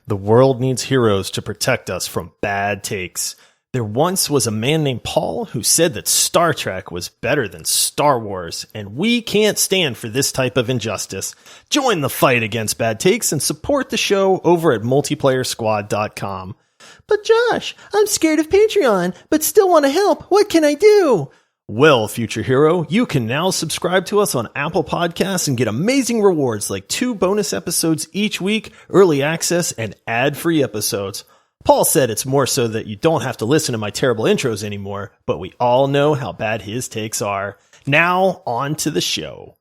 The world needs heroes to protect us from bad takes. There once was a man named Paul who said that Star Trek was better than Star Wars, and we can't stand for this type of injustice. Join the fight against bad takes and support the show over at multiplayersquad.com. But Josh, I'm scared of Patreon, but still want to help. What can I do? Well, future hero, you can now subscribe to us on Apple Podcasts and get amazing rewards like 2 bonus episodes each week, early access, and ad-free episodes. Paul said it's more so that you don't have to listen to my terrible intros anymore, but we all know how bad his takes are. Now, on to the show.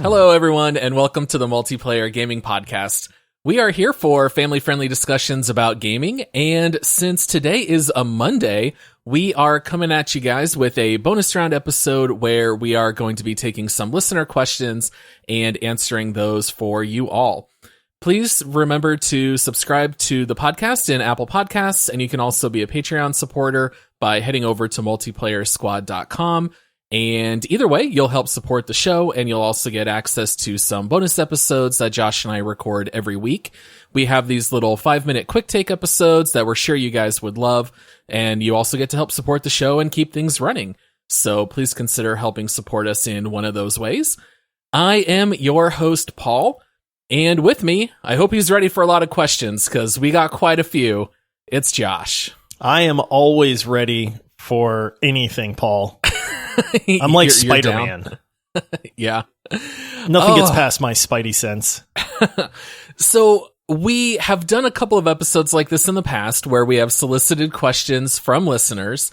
Hello, everyone, and welcome to the Multiplayer Gaming Podcast. We are here for family-friendly discussions about gaming, and since today is a Monday, we are coming at you guys with a bonus round episode where we are going to be taking some listener questions and answering those for you all. Please remember to subscribe to the podcast in Apple Podcasts, and you can also be a Patreon supporter by heading over to multiplayersquad.com. And either way, you'll help support the show, and you'll also get access to some bonus episodes that Josh and I record every week. We have these little 5-minute quick take episodes that we're sure you guys would love, and you also get to help support the show and keep things running. So please consider helping support us in one of those ways. I am your host, Paul, and with me, I hope he's ready for a lot of questions, because we got quite a few. It's Josh. I am always ready for anything, Paul. I'm like Spider-Man. Yeah. Nothing gets past my Spidey sense. So we have done a couple of episodes like this in the past where we have solicited questions from listeners.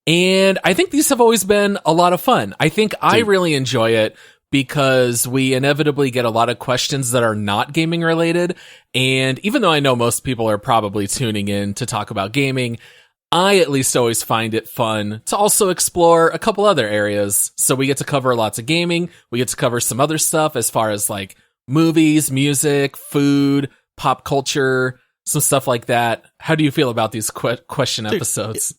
And I think these have always been a lot of fun. I think I really enjoy it because we inevitably get a lot of questions that are not gaming related. And even though I know most people are probably tuning in to talk about gaming, I at least always find it fun to also explore a couple other areas. So we get to cover lots of gaming. We get to cover some other stuff as far as like movies, music, food, pop culture, some stuff like that. How do you feel about these question episodes?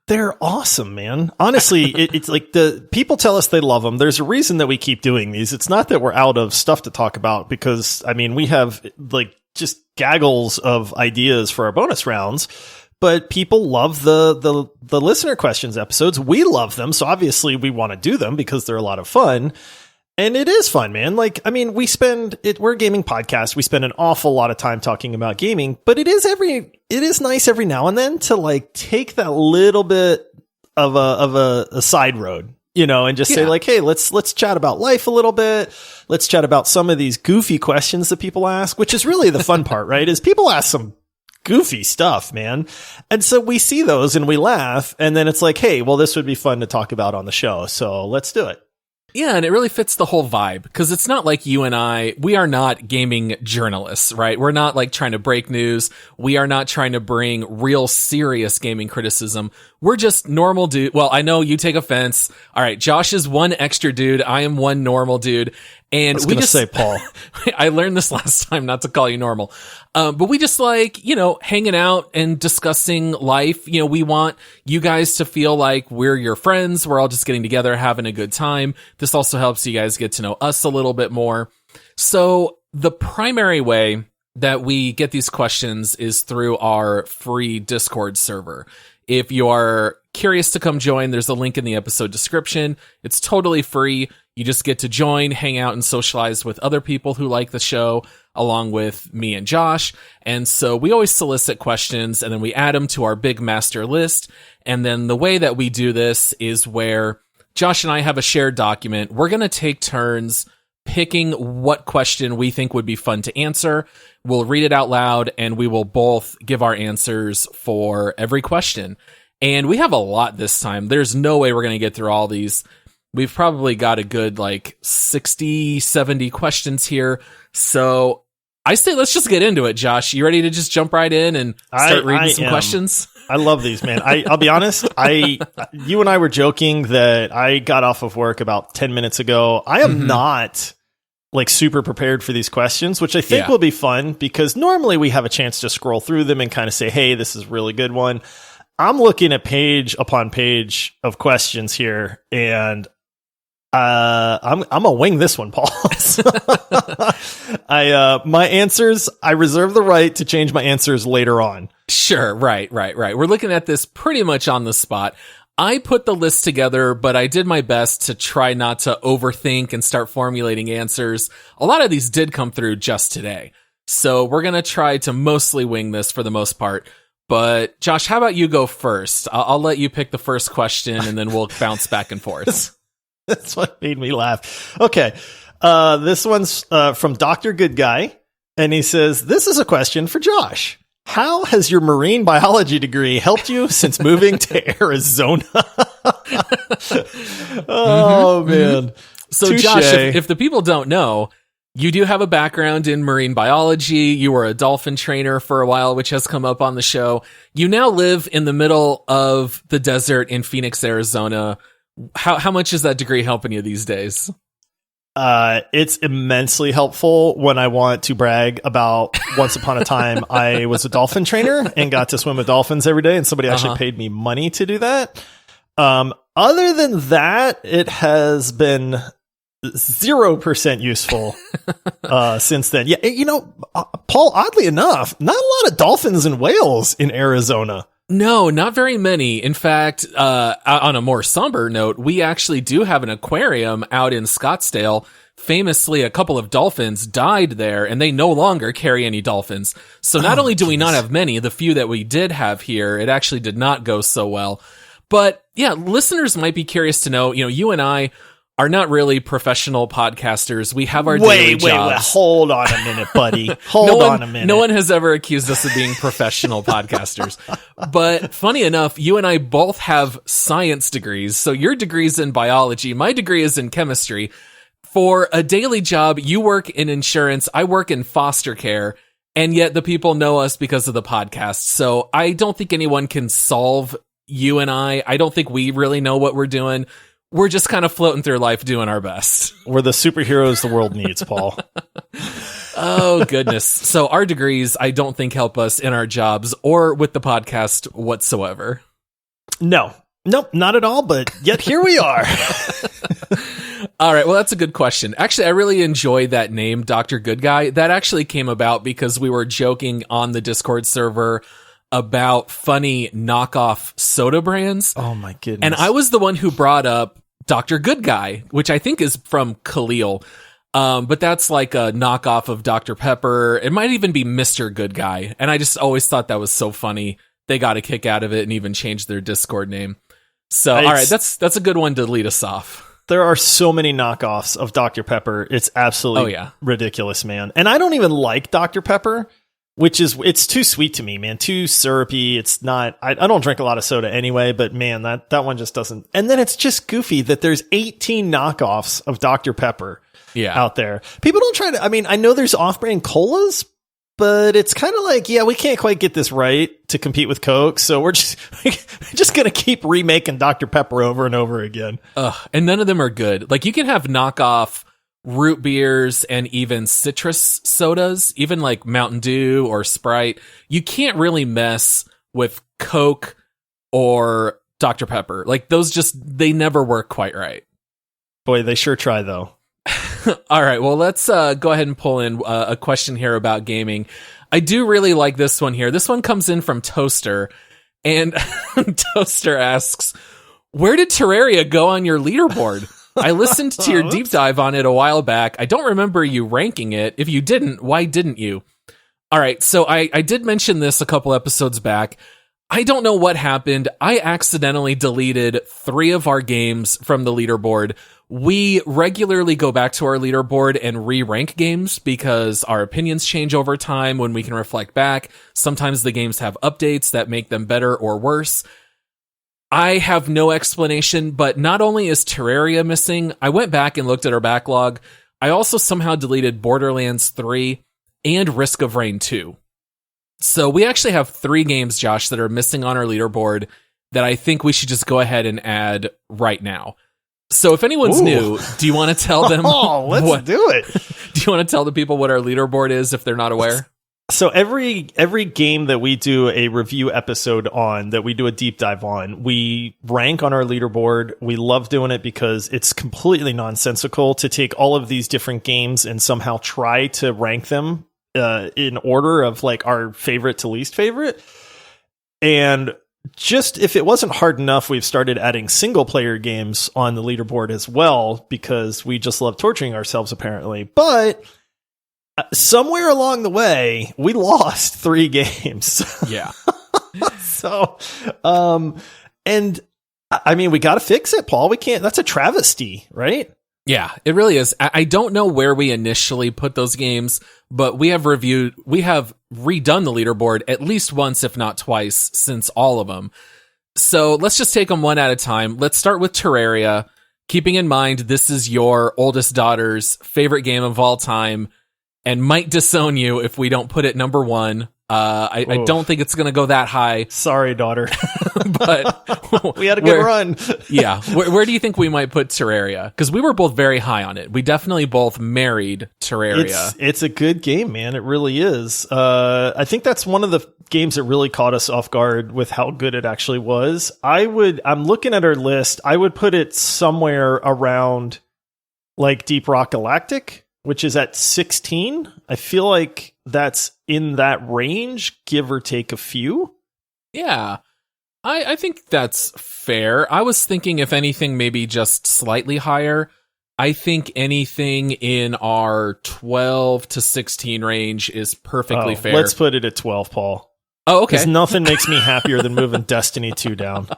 They're awesome, man. Honestly, it's like the people tell us they love them. There's a reason that we keep doing these. It's not that we're out of stuff to talk about because, I mean, we have like just gaggles of ideas for our bonus rounds. But people love the listener questions episodes. We love them. So obviously we want to do them because they're a lot of fun. And it is fun, man. Like, I mean, we're a gaming podcast. We spend an awful lot of time talking about gaming, but it is nice every now and then to like take that little bit of a side road, you know, and just say like, hey, let's chat about life a little bit. Let's chat about some of these goofy questions that people ask, which is really the fun part, right? Is people ask some goofy stuff, man. And so we see those and we laugh. And then it's like, hey, well, this would be fun to talk about on the show. So let's do it. Yeah, and it really fits the whole vibe because it's not like you and we are not gaming journalists, right? We're not like trying to break news. We are not trying to bring real serious gaming criticism. We're just normal dude. Well, I know you take offense. All right, Josh is one extra dude. I am one normal dude. And we just say, Paul, I learned this last time not to call you normal. But we just like, you know, hanging out and discussing life. You know, we want you guys to feel like we're your friends. We're all just getting together, having a good time. This also helps you guys get to know us a little bit more. So the primary way that we get these questions is through our free Discord server. If you are curious to come join, there's a link in the episode description. It's totally free. You just get to join, hang out, and socialize with other people who like the show, along with me and Josh. And so we always solicit questions, and then we add them to our big master list. And then the way that we do this is where Josh and I have a shared document. We're going to take turns picking what question we think would be fun to answer. We'll read it out loud, and we will both give our answers for every question. And we have a lot this time. There's no way we're going to get through all these. We've probably got a good like 60, 70 questions here. So I say let's just get into it, Josh. You ready to just jump right in and start reading some questions? I love these, man. I'll be honest. You and I were joking that I got off of work about 10 minutes ago. I am not like super prepared for these questions, which I think will be fun because normally we have a chance to scroll through them and kind of say, hey, this is a really good one. I'm looking at page upon page of questions here, and I'm gonna wing this one, Paul. My answers, I reserve the right to change my answers later on. Sure, right. We're looking at this pretty much on the spot. I put the list together, but I did my best to try not to overthink and start formulating answers. A lot of these did come through just today. So we're going to try to mostly wing this for the most part. But Josh, how about you go first? I'll let you pick the first question and then we'll bounce back and forth. That's what made me laugh. Okay. This one's from Dr. Good Guy. And he says, this is a question for Josh. How has your marine biology degree helped you since moving to Arizona? Oh, man. So, Touché. Josh, if the people don't know, you do have a background in marine biology. You were a dolphin trainer for a while, which has come up on the show. You now live in the middle of the desert in Phoenix, Arizona. How much is that degree helping you these days? It's immensely helpful when I want to brag about once upon a time I was a dolphin trainer and got to swim with dolphins every day, and somebody actually paid me money to do that. Other than that, it has been 0% useful since then. Yeah, you know, Paul, oddly enough, not a lot of dolphins and whales in Arizona. No, not very many. In fact, on a more somber note, we actually do have an aquarium out in Scottsdale. Famously, a couple of dolphins died there, and they no longer carry any dolphins. So not only do we not have many, the few that we did have here, it actually did not go so well. But yeah, listeners might be curious to know, you know, you and I are not really professional podcasters. We have our daily jobs. Wait, hold on a minute, buddy. Hold on a minute. No one has ever accused us of being professional podcasters. But funny enough, you and I both have science degrees. So your degree's in biology. My degree is in chemistry. For a daily job, you work in insurance. I work in foster care. And yet the people know us because of the podcast. So I don't think anyone can solve you and I. I don't think we really know what we're doing. We're just kind of floating through life doing our best. We're the superheroes the world needs, Paul. Oh, goodness. So our degrees, I don't think help us in our jobs or with the podcast whatsoever. No, nope, not at all. But yet here we are. All right. Well, that's a good question. Actually, I really enjoy that name, Dr. Good Guy. That actually came about because we were joking on the Discord server about funny knockoff soda brands. Oh my goodness. And I was the one who brought up Dr. Good Guy, which I think is from Khalil. But that's like a knockoff of Dr. Pepper. It might even be Mr. Good Guy. And I just always thought that was so funny. They got a kick out of it and even changed their Discord name. So, all right, that's a good one to lead us off. There are so many knockoffs of Dr. Pepper. It's absolutely ridiculous, man. And I don't even like Dr. Pepper. It's too sweet to me, man. Too syrupy. It's not, I don't drink a lot of soda anyway, but man, that one just doesn't. And then it's just goofy that there's 18 knockoffs of Dr. Pepper out there. People don't try to, I mean, I know there's off-brand colas, but it's kind of like, yeah, we can't quite get this right to compete with Coke. So we're just going to keep remaking Dr. Pepper over and over again. And none of them are good. Like you can have knockoff root beers and even citrus sodas, even like Mountain Dew or Sprite. You can't really mess with Coke or Dr. Pepper. Like those they never work quite right. Boy, they sure try though. All right, well, let's go ahead and pull in a question here about gaming. I do really like this one here. This one comes in from Toaster, and Toaster asks, where did Terraria go on your leaderboard? I listened to your deep dive on it a while back. I don't remember you ranking it. If you didn't, why didn't you? All right, so I did mention this a couple episodes back. I don't know what happened. I accidentally deleted 3 of our games from the leaderboard. We regularly go back to our leaderboard and re-rank games because our opinions change over time when we can reflect back. Sometimes the games have updates that make them better or worse. I have no explanation, but not only is Terraria missing, I went back and looked at our backlog. I also somehow deleted Borderlands 3 and Risk of Rain 2. So we actually have 3 games, Josh, that are missing on our leaderboard that I think we should just go ahead and add right now. So if anyone's new, do you want to tell them? Let's do it. Do you want to tell the people what our leaderboard is if they're not aware? So every game that we do a review episode on, that we do a deep dive on, we rank on our leaderboard. We love doing it because it's completely nonsensical to take all of these different games and somehow try to rank them in order of like our favorite to least favorite. And just if it wasn't hard enough, we've started adding single player games on the leaderboard as well because we just love torturing ourselves apparently. But somewhere along the way, we lost 3 games. Yeah. So, and I mean, we got to fix it, Paul. We can't, that's a travesty, right? Yeah, it really is. I don't know where we initially put those games, but we have redone the leaderboard at least once, if not twice, since all of them. So let's just take them one at a time. Let's start with Terraria, keeping in mind this is your oldest daughter's favorite game of all time, and might disown you if we don't put it number 1. I don't think it's going to go that high. Sorry, daughter. But we had a good run. Yeah. Where do you think we might put Terraria? Because we were both very high on it. We definitely both married Terraria. It's a good game, man. It really is. I think that's one of the games that really caught us off guard with how good it actually was. I'm looking at our list. I would put it somewhere around like Deep Rock Galactic, which is at 16. I feel like that's in that range, give or take a few. Yeah, I think that's fair. I was thinking, if anything, maybe just slightly higher. I think anything in our 12 to 16 range is perfectly fair. Let's put it at 12, Paul. Oh, okay. Because nothing makes me happier than moving Destiny 2 down.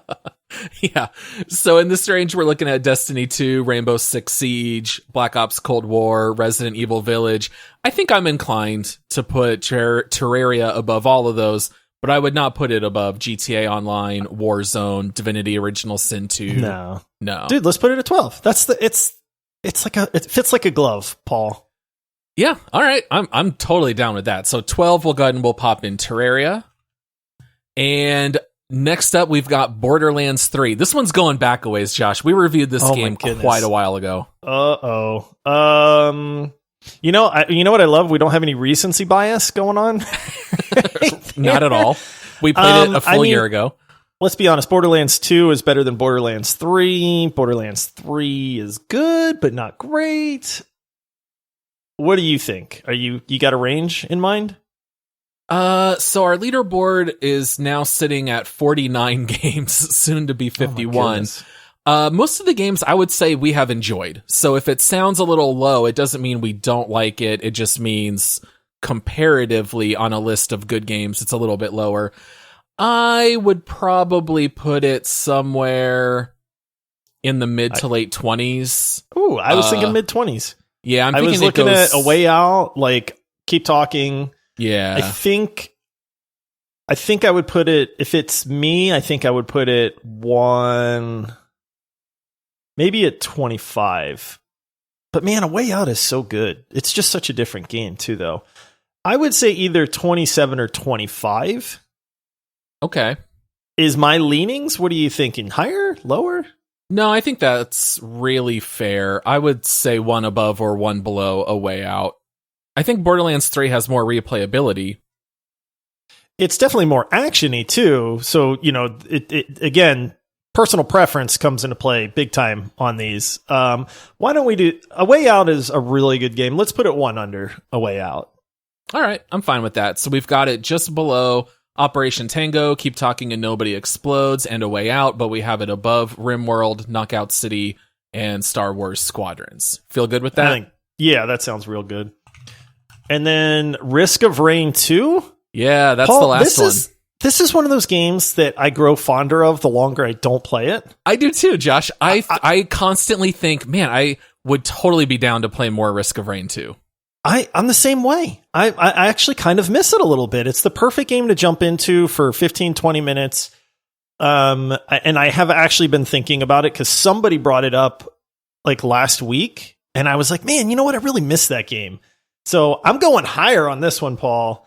Yeah. So in this range, we're looking at Destiny 2, Rainbow Six Siege, Black Ops Cold War, Resident Evil Village. I think I'm inclined to put Terraria above all of those, but I would not put it above GTA Online, Warzone, Divinity Original Sin 2. No. Dude, let's put it at 12. It fits like a glove, Paul. Yeah. All right. I'm totally down with that. So 12, we'll go ahead and we'll pop in Terraria. And next up, we've got Borderlands 3. This one's going back a ways, Josh. We reviewed this game quite a while ago. You know what I love? We don't have any recency bias going on. Not at all. We played it a full year ago. Let's be honest. Borderlands 2 is better than Borderlands 3. Borderlands 3 is good, but not great. What do you think? You got a range in mind? So our leaderboard is now sitting at 49 games, soon to be 51. Most of the games I would say we have enjoyed. So if it sounds a little low, it doesn't mean we don't like it. It just means comparatively on a list of good games, it's a little bit lower. I would probably put it somewhere in the mid to late 20s. Ooh, I was thinking mid 20s. Yeah, I was looking at A Way Out, like Keep Talking. Yeah. I think I would put it, if it's me, I think I would put it maybe at 25. But man, A Way Out is so good. It's just such a different game too, though. I would say either 27 or 25. Okay. Is my leanings? What are you thinking? Higher? Lower? No, I think that's really fair. I would say one above or one below A Way Out. I think Borderlands 3 has more replayability. It's definitely more actiony too. So, it again, personal preference comes into play big time on these. Why don't we do A Way Out is a really good game. Let's put it one under A Way Out. All right, I'm fine with that. So we've got it just below Operation Tango, Keep Talking and Nobody Explodes, and A Way Out, but we have it above RimWorld, Knockout City, and Star Wars Squadrons. Feel good with that? Yeah, that sounds real good. And then Risk of Rain 2? Yeah, that's Paul, the last one. This is one of those games that I grow fonder of the longer I don't play it. I do too, Josh. I constantly think, man, I would totally be down to play more Risk of Rain 2. I'm the same way. I actually kind of miss it a little bit. It's the perfect game to jump into for 15, 20 minutes. And I have actually been thinking about it because somebody brought it up like last week. And I was like, man, you know what? I really miss that game. So I'm going higher on this one, Paul.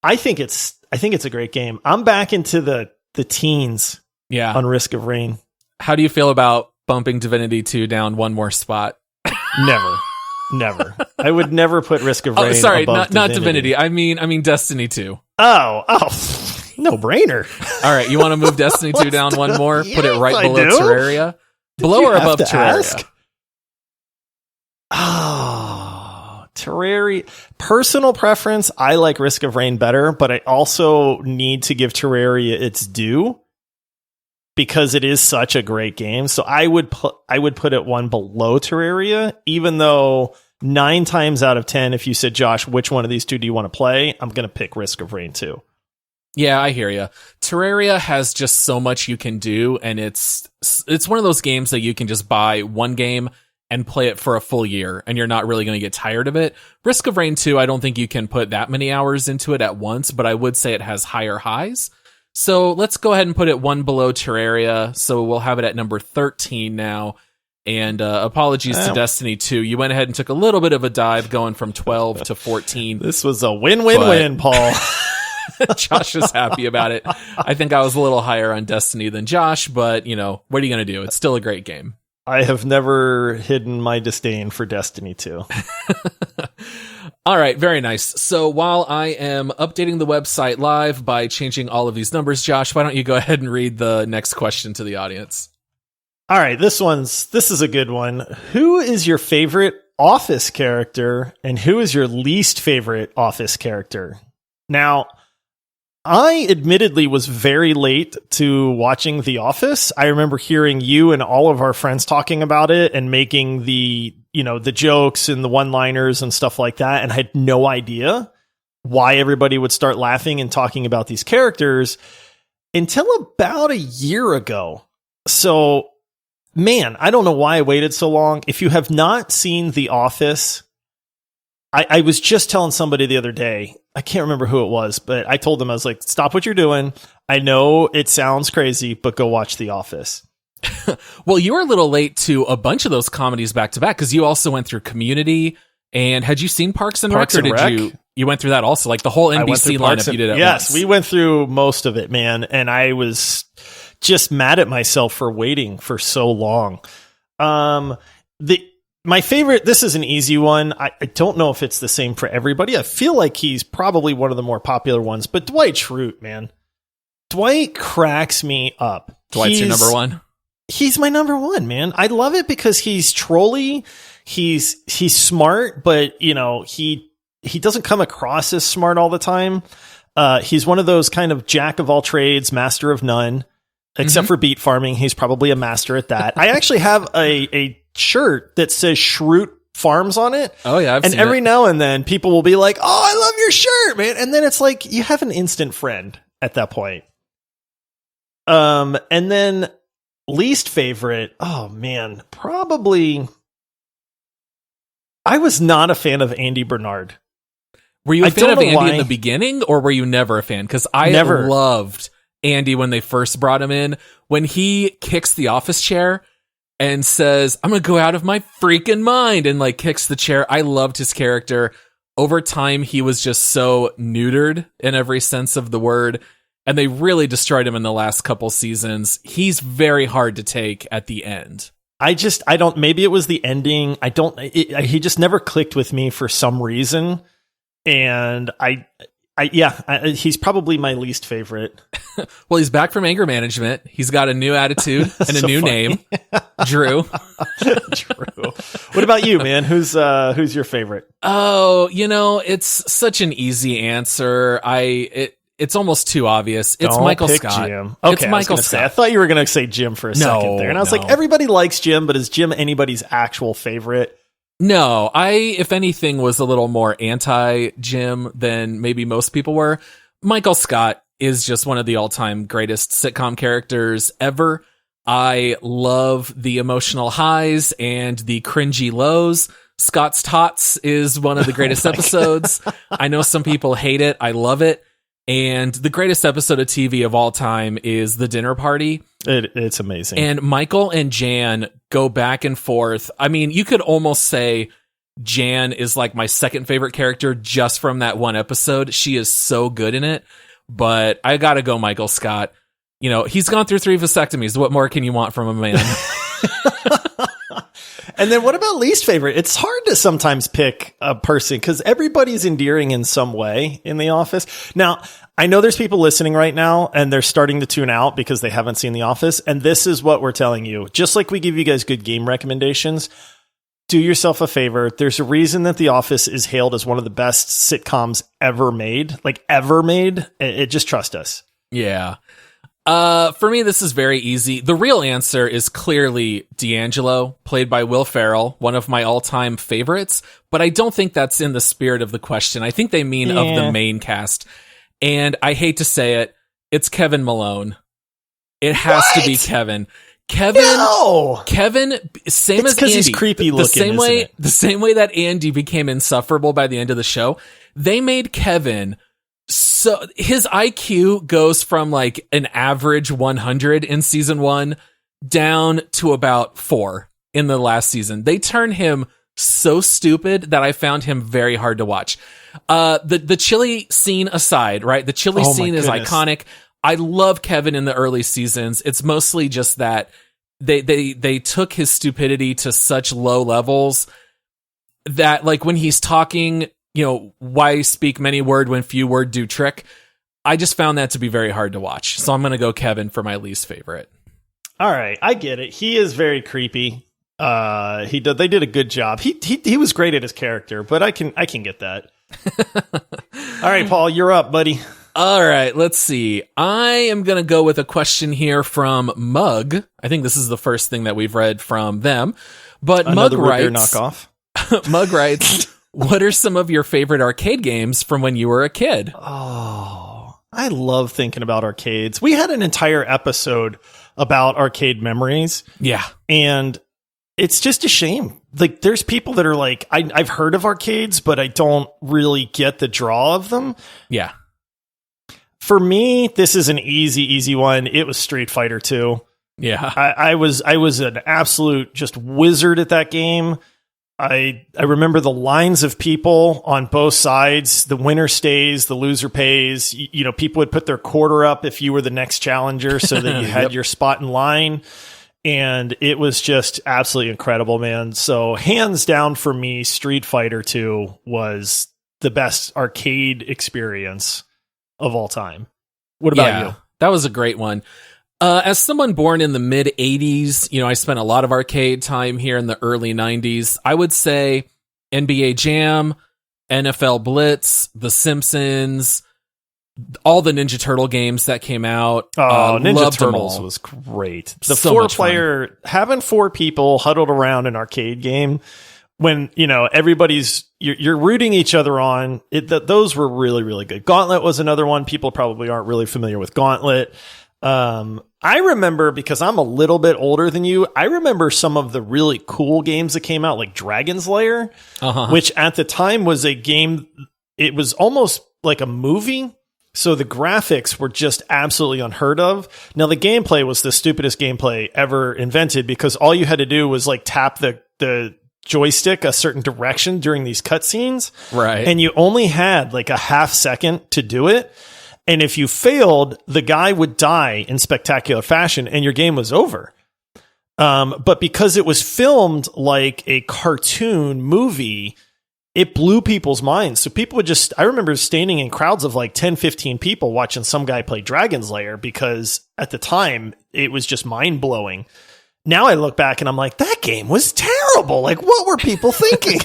I think it's a great game. I'm back into the teens on Risk of Rain. How do you feel about bumping Divinity 2 down one more spot? Never. Never. I would never put Risk of Rain. Oh, sorry, above not Divinity. I mean Destiny 2. Oh, no brainer. All right, you want to move Destiny 2 down one more? Put it right below Terraria. Below or above Terraria? Ask? Oh, Terraria. Personal preference, I like Risk of Rain better, but I also need to give Terraria its due because it is such a great game. So I would put it one below Terraria, even though 9 times out of 10, if you said, Josh, which one of these two do you want to play? I'm going to pick Risk of Rain 2. Yeah, I hear you. Terraria has just so much you can do, and it's one of those games that you can just buy one game and play it for a full year, and you're not really going to get tired of it. Risk of Rain 2, I don't think you can put that many hours into it at once, but I would say it has higher highs. So let's go ahead and put it one below Terraria, so we'll have it at number 13 now. And apologies to Destiny 2. You went ahead and took a little bit of a dive going from 12 to 14. This was a win-win-win, Paul. Josh is happy about it. I think I was a little higher on Destiny than Josh, but, what are you going to do? It's still a great game. I have never hidden my disdain for Destiny 2. All right, very nice. So while I am updating the website live by changing all of these numbers, Josh, why don't you go ahead and read the next question to the audience? All right, this is a good one. Who is your favorite Office character and who is your least favorite Office character? Now, I admittedly was very late to watching The Office. I remember hearing you and all of our friends talking about it and making the jokes and the one-liners and stuff like that. And I had no idea why everybody would start laughing and talking about these characters until about a year ago. So, man, I don't know why I waited so long. If you have not seen The Office, I was just telling somebody the other day, I can't remember who it was, but I told them, I was like, stop what you're doing. I know it sounds crazy, but go watch The Office. Well, you were a little late to a bunch of those comedies back to back because you also went through Community. And had you seen Parks and Rec? Or did you went through that also? Like the whole NBC lineup you did at Yes, once. we went through most of it, man. And I was just mad at myself for waiting for so long. My favorite, this is an easy one. I don't know if it's the same for everybody. I feel like he's probably one of the more popular ones, but Dwight Schrute, man. Dwight cracks me up. Dwight's your number one? He's my number one, man. I love it because he's trolly. He's smart, but he doesn't come across as smart all the time. He's one of those kind of jack of all trades, master of none. Except for beet farming, he's probably a master at that. I actually have a shirt that says Schrute Farms on it. Oh yeah, and every now and then people will be like, "Oh, I love your shirt, man!" And then it's like you have an instant friend at that point. And then least favorite, oh man, probably. I was not a fan of Andy Bernard. Were you a fan of Andy in the beginning, or were you never a fan? Because I loved Andy when they first brought him in. When he kicks the office chair and says, "I'm going to go out of my freaking mind," and like kicks the chair. I loved his character. Over time, he was just so neutered in every sense of the word. And they really destroyed him in the last couple seasons. He's very hard to take at the end. Maybe it was the ending. He just never clicked with me for some reason. And he's probably my least favorite. Well, he's back from anger management. He's got a new attitude and a new name, Drew. Drew. What about you, man? Who's your favorite? Oh, it's such an easy answer. It's almost too obvious. It's Michael Scott. Jim. Okay, it's Michael Scott. I thought you were going to say Jim for a second there. And I was like, everybody likes Jim, but is Jim anybody's actual favorite? No, if anything, was a little more anti-Jim than maybe most people were. Michael Scott is just one of the all-time greatest sitcom characters ever. I love the emotional highs and the cringy lows. Scott's Tots is one of the greatest episodes. I know some people hate it. I love it. And the greatest episode of TV of all time is The Dinner Party. It's amazing. And Michael and Jan go back and forth. I mean, you could almost say Jan is like my second favorite character just from that one episode. She is so good in it. But I gotta go Michael Scott. He's gone through 3 vasectomies. What more can you want from a man? And then what about least favorite? It's hard to sometimes pick a person because everybody's endearing in some way in The Office. Now, I know there's people listening right now and they're starting to tune out because they haven't seen The Office. And this is what we're telling you. Just like we give you guys good game recommendations, do yourself a favor. There's a reason that The Office is hailed as one of the best sitcoms ever made. Like ever made. Just trust us. Yeah. For me, this is very easy. The real answer is clearly D'Angelo, played by Will Ferrell, one of my all-time favorites, but I don't think that's in the spirit of the question. I think they mean of the main cast. And I hate to say it, it's Kevin Malone. It has to be Kevin. Kevin, same as Andy. He's creepy looking, the same way that Andy became insufferable by the end of the show, they made Kevin. So his IQ goes from like an average 100 in season 1 down to about 4 in the last season. They turn him so stupid that I found him very hard to watch. The chili scene aside, right? The chili scene is iconic. I love Kevin in the early seasons. It's mostly just that they took his stupidity to such low levels that like when he's talking, you know, why speak many word when few word do trick? I just found that to be very hard to watch. So I'm going to go Kevin for my least favorite. All right. I get it. He is very creepy. They did a good job. He was great at his character, but I can get that. All right, Paul, you're up, buddy. All right. Let's see. I am going to go with a question here from Mug. I think this is the first thing that we've read from them, but Another Mug writes, knockoff. Mug writes, what are some of your favorite arcade games from when you were a kid? Oh, I love thinking about arcades. We had an entire episode about arcade memories. Yeah. And it's just a shame. Like, there's people that are like, I've heard of arcades, but I don't really get the draw of them. Yeah. For me, this is an easy one. It was Street Fighter 2. Yeah. I was an absolute just wizard at that game. I remember the lines of people on both sides. The winner stays, the loser pays. You know, people would put their quarter up if you were the next challenger so that you had your spot in line. And it was just absolutely incredible, man. So hands down for me, Street Fighter 2 was the best arcade experience of all time. What about you? That was a great one. As someone born in the mid 80s, you know, I spent a lot of arcade time here in the early 90s. I would say NBA Jam, NFL Blitz, The Simpsons, all the Ninja Turtle games that came out. Ninja Turtles was great. The So 4-player, having 4 people huddled around an arcade game when, you know, you're rooting each other on those were really, really good. Gauntlet was another one. People probably aren't really familiar with Gauntlet. I remember, because I'm a little bit older than you, I remember some of the really cool games that came out, like Dragon's Lair, which at the time was a game. It was almost like a movie. So the graphics were just absolutely unheard of. Now the gameplay was the stupidest gameplay ever invented because all you had to do was like tap the joystick a certain direction during these cutscenes. Right. And you only had like a half second to do it. And if you failed, the guy would die in spectacular fashion and your game was over. But because it was filmed like a cartoon movie, it blew people's minds. So people would I remember standing in crowds of like 10, 15 people watching some guy play Dragon's Lair because at the time it was just mind blowing. Now I look back and I'm like, that game was terrible. Like, what were people thinking?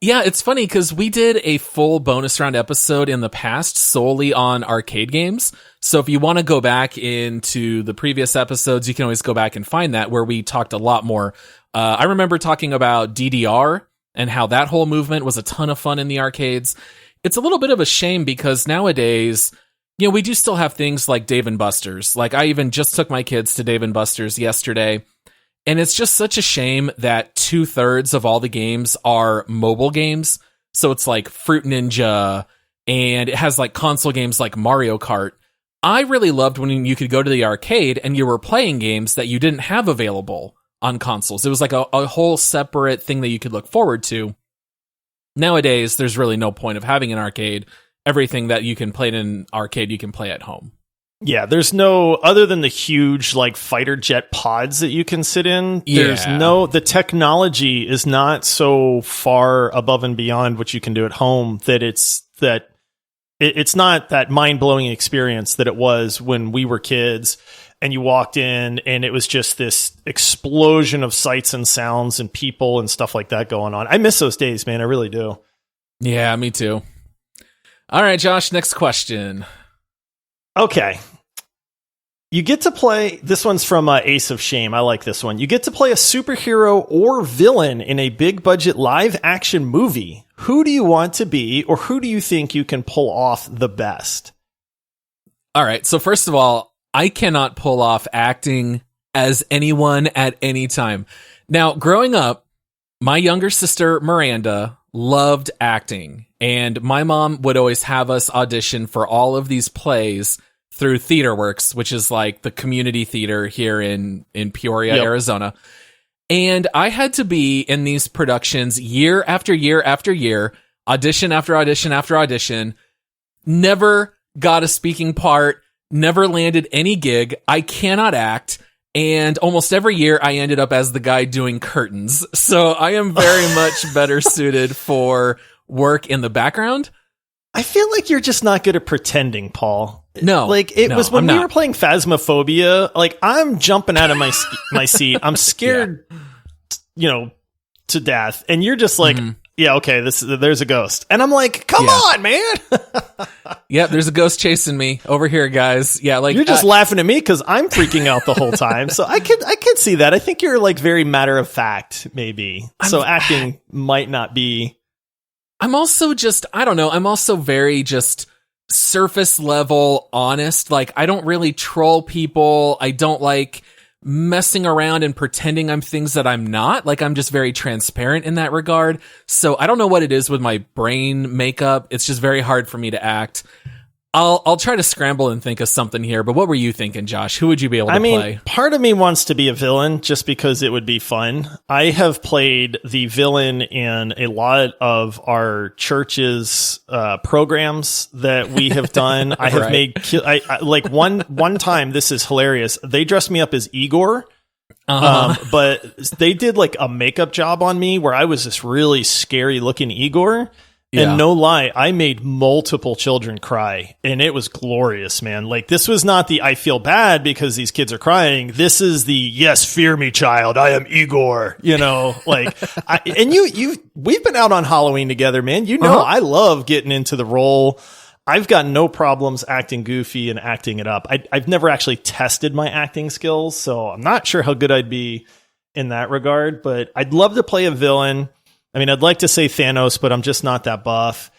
Yeah, it's funny because we did a full bonus round episode in the past solely on arcade games. So if you want to go back into the previous episodes, you can always go back and find that, where we talked a lot more. I remember talking about DDR and how that whole movement was a ton of fun in the arcades. It's a little bit of a shame because nowadays, you know, we do still have things like Dave & Buster's. Like, I even just took my kids to Dave & Buster's yesterday. And it's just such a shame that 2/3 of all the games are mobile games. So it's like Fruit Ninja, and it has like console games like Mario Kart. I really loved when you could go to the arcade and you were playing games that you didn't have available on consoles. It was like a whole separate thing that you could look forward to. Nowadays, there's really no point of having an arcade. Everything that you can play in an arcade, you can play at home. Yeah, there's no, other than the huge like fighter jet pods that you can sit in, there's Yeah. the technology is not so far above and beyond what you can do at home that it's not that mind-blowing experience that it was when we were kids and you walked in and it was just this explosion of sights and sounds and people and stuff like that going on. I miss those days, man. I really do. Yeah, me too. All right, Josh, next question. Okay. You get to play, this one's from Ace of Shame. I like this one. You get to play a superhero or villain in a big budget live action movie. Who do you want to be, or who do you think you can pull off the best? All right, so first of all, I cannot pull off acting as anyone at any time. Now, growing up, my younger sister, Miranda, loved acting, and my mom would always have us audition for all of these plays through TheaterWorks, which is like the community theater here in Peoria, Yep. Arizona. And I had to be in these productions year after year after year, audition after audition after audition, never got a speaking part, never landed any gig. I cannot act. And almost every year I ended up as the guy doing curtains. So I am very much better suited for work in the background. I feel like you're just not good at pretending, Paul. No, like it no, was when I'm we not. were playing Phasmophobia. Like I'm jumping out of my seat. I'm scared, to death. And you're just like, yeah, okay, there's a ghost. And I'm like, come on, man. Yep, there's a ghost chasing me over here, guys. Yeah, like You're just laughing at me because I'm freaking out the whole time. So I could see that. I think you're like very matter of fact, maybe. So acting might not be. I'm also just, I don't know, I'm also very just surface level honest. Like, I don't really troll people. I don't like messing around and pretending I'm things that I'm not. Like, I'm just very transparent in that regard. So I don't know what it is with my brain makeup. It's just very hard for me to act. I'll try to scramble and think of something here, but what were you thinking, Josh? Who would you be able to play? Part of me wants to be a villain just because it would be fun. I have played the villain in a lot of our church's programs that we have done. I have Right. like one time, this is hilarious. They dressed me up as Igor. But they did like a makeup job on me where I was this really scary looking Igor. Yeah. And no lie, I made multiple children cry, and it was glorious, man. Like, this was not the I feel bad because these kids are crying. This is the yes, fear me, child. I am Igor. Like, we've been out on Halloween together, man. I love getting into the role. I've got no problems acting goofy and acting it up. I've never actually tested my acting skills, so I'm not sure how good I'd be in that regard, but I'd love to play a villain. I mean, I'd like to say Thanos, but I'm just not that buff.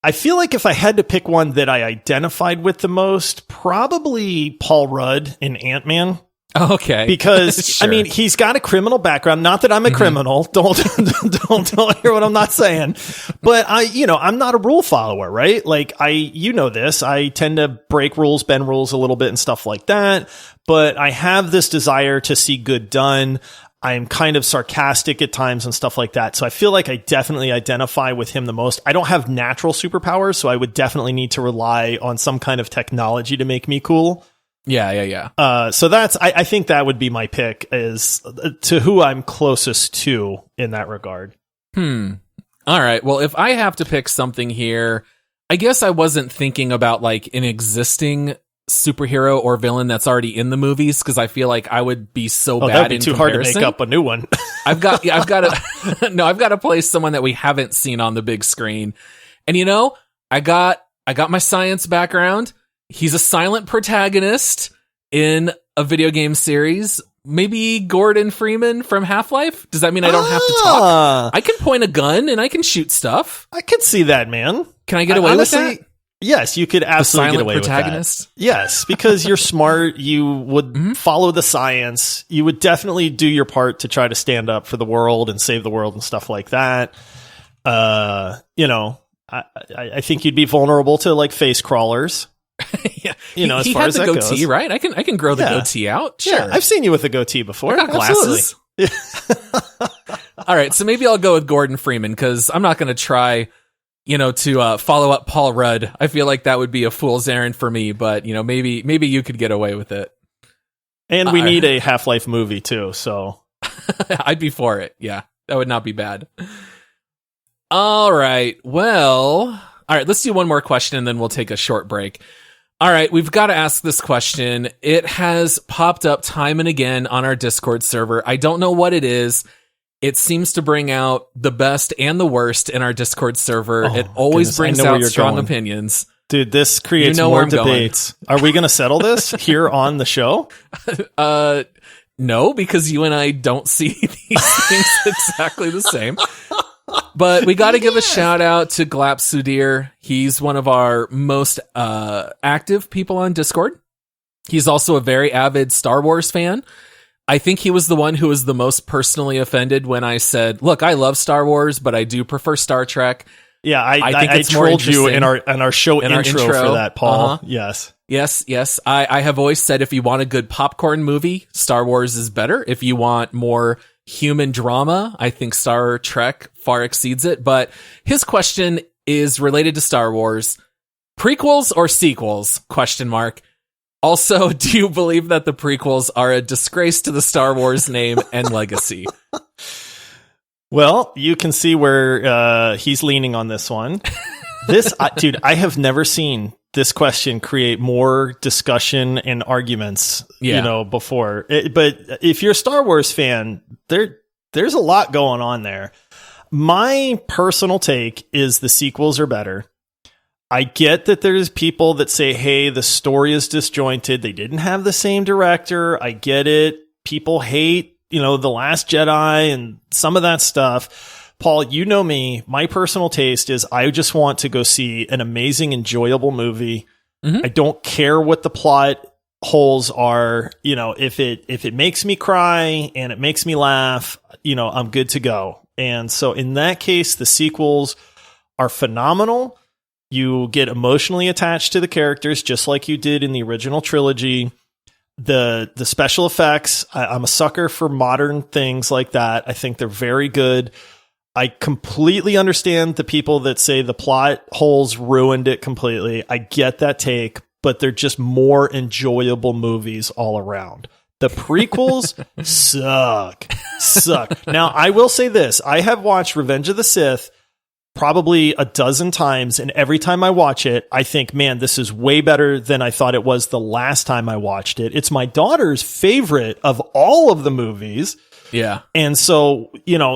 I feel like if I had to pick one that I identified with the most, probably Paul Rudd in Ant-Man. Okay. Because, Sure. I mean, he's got a criminal background. Not that I'm a criminal. Don't hear what I'm not saying. But I'm not a rule follower, right? Like this. I tend to break rules, bend rules a little bit and stuff like that. But I have this desire to see good done. I'm kind of sarcastic at times and stuff like that. So I feel like I definitely identify with him the most. I don't have natural superpowers, so I would definitely need to rely on some kind of technology to make me cool. Yeah. So I think that would be my pick is to who I'm closest to in that regard. All right. Well, if I have to pick something here, I guess I wasn't thinking about like an existing superhero or villain that's already in the movies because I feel like I would be so bad. That'd be in too comparison. hard to make up a new one. I've got to play someone that we haven't seen on the big screen. And I got my science background. He's a silent protagonist in a video game series. Maybe Gordon Freeman from Half-Life. Does that mean I don't have to talk? I can point a gun and I can shoot stuff. I could see that, man. Can I get away with that? Yes, you could absolutely get away protagonist? with that. Yes, because you're smart. You would follow the science. You would definitely do your part to try to stand up for the world and save the world and stuff like that. I think you'd be vulnerable to like face crawlers. Yeah, as he far had as the that goatee, goes. right? I can grow the goatee out. Sure, Yeah, I've seen you with a goatee before. I got glasses. All right, so maybe I'll go with Gordon Freeman because I'm not going to try to follow up Paul Rudd. I feel like that would be a fool's errand for me, but maybe you could get away with it. And we need a Half-Life movie too, so I'd be for it. Yeah, that would not be bad. All right. Well, all right, let's do one more question and then we'll take a short break. All right, we've got to ask this question. It has popped up time and again on our Discord server. I don't know what it is. It seems to bring out the best and the worst in our Discord server. It always brings out strong opinions. Dude, this creates more debates. Are we going to settle this here on the show? No, because you and I don't see these things exactly the same. But we got to give a shout out to Glap Sudir. He's one of our most active people on Discord. He's also a very avid Star Wars fan. I think he was the one who was the most personally offended when I said, look, I love Star Wars, but I do prefer Star Trek. Yeah, I trolled you in our show intro for that, Paul. Yes. Yes. I have always said if you want a good popcorn movie, Star Wars is better. If you want more human drama, I think Star Trek far exceeds it. But his question is related to Star Wars. Prequels or sequels? ? Also, do you believe that the prequels are a disgrace to the Star Wars name and legacy? Well, you can see where he's leaning on this one. Dude, I have never seen this question create more discussion and arguments, before. But if you're a Star Wars fan, there's a lot going on there. My personal take is the sequels are better. I get that there's people that say, hey, the story is disjointed. They didn't have the same director. I get it. People hate The Last Jedi and some of that stuff. Paul, you know me. My personal taste is I just want to go see an amazing, enjoyable movie. Mm-hmm. I don't care what the plot holes are. If it makes me cry and it makes me laugh, I'm good to go. And so in that case, the sequels are phenomenal. You get emotionally attached to the characters just like you did in the original trilogy. The special effects, I'm a sucker for modern things like that. I think they're very good. I completely understand the people that say the plot holes ruined it completely. I get that take, but they're just more enjoyable movies all around. The prequels suck. Now, I will say this. I have watched Revenge of the Sith probably a dozen times, and every time I watch it, I think, man, this is way better than I thought it was the last time I watched it. It's my daughter's favorite of all of the movies. Yeah. And so,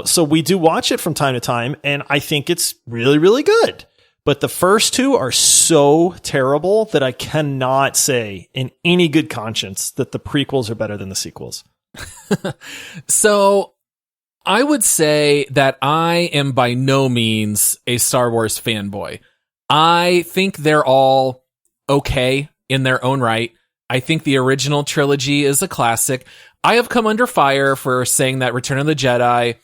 so we do watch it from time to time, and I think it's really, really good. But the first two are so terrible that I cannot say in any good conscience that the prequels are better than the sequels. So I would say that I am by no means a Star Wars fanboy. I think they're all okay in their own right. I think the original trilogy is a classic. I have come under fire for saying that Return of the Jedi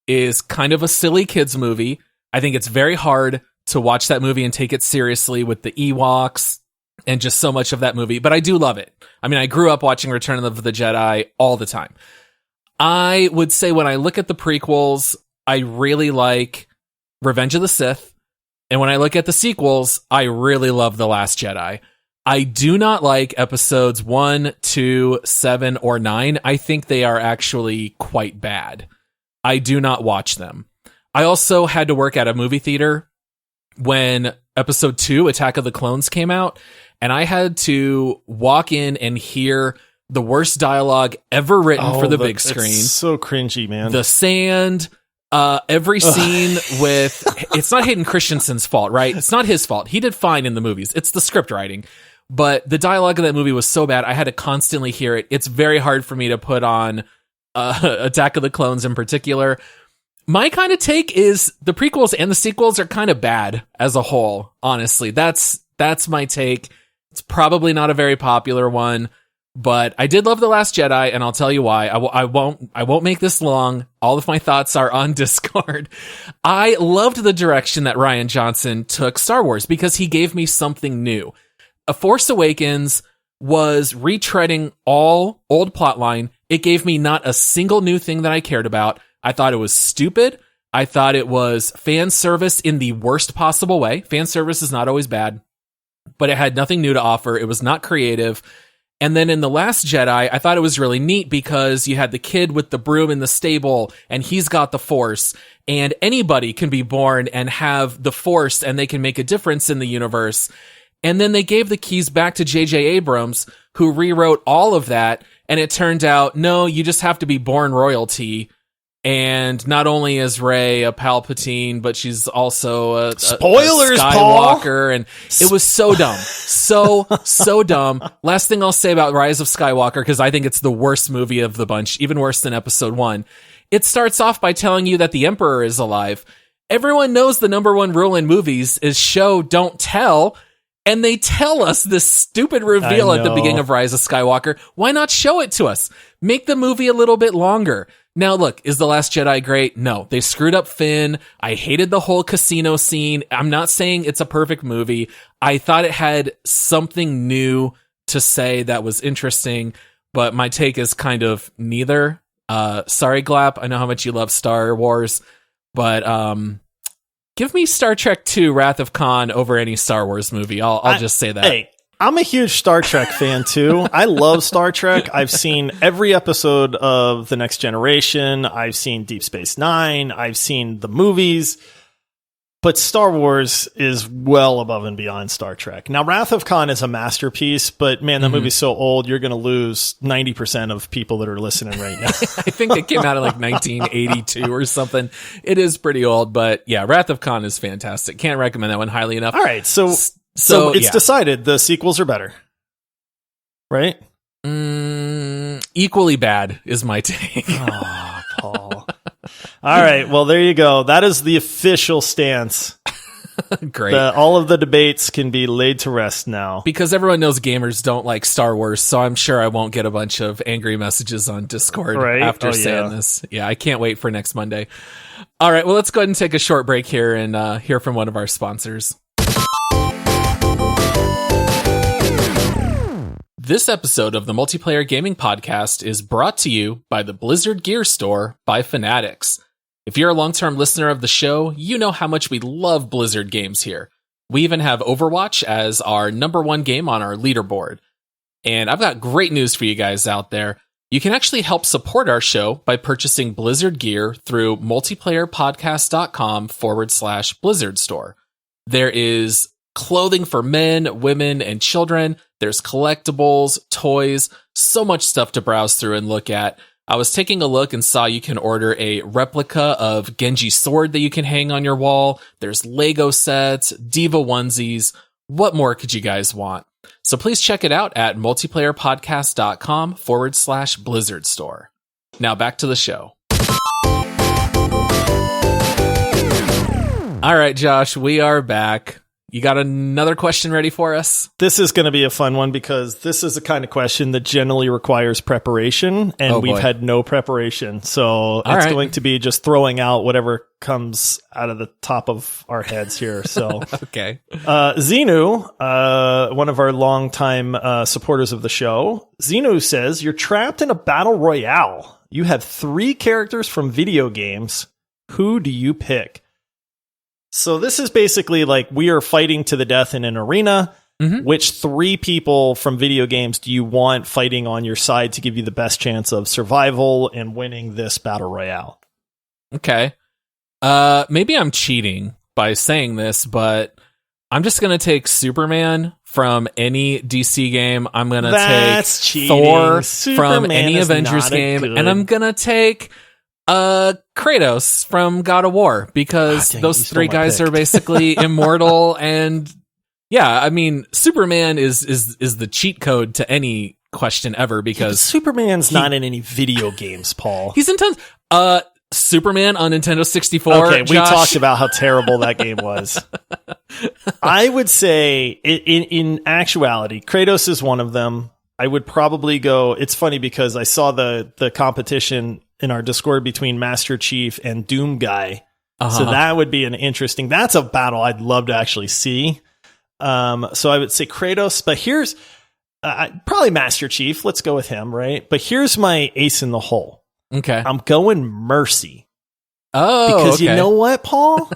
is kind of a silly kids movie. I think it's very hard to watch that movie and take it seriously with the Ewoks and just so much of that movie, but I do love it. I mean, I grew up watching Return of the Jedi all the time. I would say when I look at the prequels, I really like Revenge of the Sith. And when I look at the sequels, I really love The Last Jedi. I do not like episodes 1, 2, 7, or 9. I think they are actually quite bad. I do not watch them. I also had to work at a movie theater when episode 2, Attack of the Clones, came out. And I had to walk in and hear the worst dialogue ever written for the big screen. It's so cringy, man. The sand, every scene with... It's not Hayden Christensen's fault, right? It's not his fault. He did fine in the movies. It's the script writing. But the dialogue of that movie was so bad, I had to constantly hear it. It's very hard for me to put on Attack of the Clones in particular. My kind of take is the prequels and the sequels are kind of bad as a whole, honestly. That's my take. It's probably not a very popular one. But I did love The Last Jedi, and I'll tell you why. I won't make this long. All of my thoughts are on Discord. I loved the direction that Rian Johnson took Star Wars because he gave me something new. A Force Awakens was retreading all old plotline. It gave me not a single new thing that I cared about. I thought it was stupid. I thought it was fan service in the worst possible way. Fan service is not always bad, but it had nothing new to offer. It was not creative. And then in The Last Jedi, I thought it was really neat because you had the kid with the broom in the stable and he's got the Force, and anybody can be born and have the Force and they can make a difference in the universe. And then they gave the keys back to J.J. Abrams, who rewrote all of that. And it turned out, no, you just have to be born royalty. And not only is Rey a Palpatine, but she's also a spoilers, a Skywalker. Paul. And it was so dumb. So dumb. Last thing I'll say about Rise of Skywalker, because I think it's the worst movie of the bunch, even worse than Episode 1. It starts off by telling you that the Emperor is alive. Everyone knows the number one rule in movies is show, don't tell. And they tell us this stupid reveal at the beginning of Rise of Skywalker. Why not show it to us? Make the movie a little bit longer. Now, look, is The Last Jedi great? No. They screwed up Finn. I hated the whole casino scene. I'm not saying it's a perfect movie. I thought it had something new to say that was interesting, but my take is kind of neither. Sorry, Glap. I know how much you love Star Wars, but give me Star Trek II Wrath of Khan over any Star Wars movie. I'll just say that. Hey, I'm a huge Star Trek fan too. I love Star Trek. I've seen every episode of The Next Generation. I've seen Deep Space Nine. I've seen the movies. But Star Wars is well above and beyond Star Trek. Now, Wrath of Khan is a masterpiece, but man, that movie's so old, you're going to lose 90% of people that are listening right now. I think it came out in like 1982 or something. It is pretty old, but yeah, Wrath of Khan is fantastic. Can't recommend that one highly enough. All right, so it's decided the sequels are better, right? Equally bad is my take. Oh, Paul. All right, well, there you go. That is the official stance. Great. All of the debates can be laid to rest now. Because everyone knows gamers don't like Star Wars, so I'm sure I won't get a bunch of angry messages on Discord after saying this. Yeah, I can't wait for next Monday. All right, well, let's go ahead and take a short break here and hear from one of our sponsors. This episode of the Multiplayer Gaming Podcast is brought to you by the Blizzard Gear Store by Fanatics. If you're a long-term listener of the show, you know how much we love Blizzard games here. We even have Overwatch as our number one game on our leaderboard. And I've got great news for you guys out there. You can actually help support our show by purchasing Blizzard gear through multiplayerpodcast.com/Blizzard Store. There is clothing for men, women, and children. There's collectibles, toys, so much stuff to browse through and look at. I was taking a look and saw you can order a replica of Genji's sword that you can hang on your wall. There's Lego sets, Diva onesies. What more could you guys want? So please check it out at multiplayerpodcast.com/Blizzard Store. Now back to the show. All right, Josh, we are back. You got another question ready for us? This is going to be a fun one because this is the kind of question that generally requires preparation, and we've had no preparation. So it's going to be just throwing out whatever comes out of the top of our heads here. So okay. Xenu, one of our longtime supporters of the show, Xenu says, you're trapped in a battle royale. You have 3 characters from video games. Who do you pick? So this is basically like we are fighting to the death in an arena. Mm-hmm. Which 3 people from video games do you want fighting on your side to give you the best chance of survival and winning this battle royale? Okay. Maybe I'm cheating by saying this, but I'm just going to take Superman from any DC game. I'm going to take Thor from any Avengers game. And I'm going to take Kratos from God of War, because those 3 guys are basically immortal. And yeah, I mean, Superman is the cheat code to any question ever, because Superman's not in any video games, Paul. He's in tons. Superman on Nintendo 64. Okay, we talked about how terrible that game was. I would say in actuality, Kratos is one of them. I would probably go, it's funny because I saw the competition in our Discord between Master Chief and Doom Guy. So that would be that's a battle I'd love to actually see. So I would say Kratos, but here's probably Master Chief. Let's go with him, right? But here's my ace in the hole. Okay. I'm going Mercy. Oh, because okay. you know what, Paul?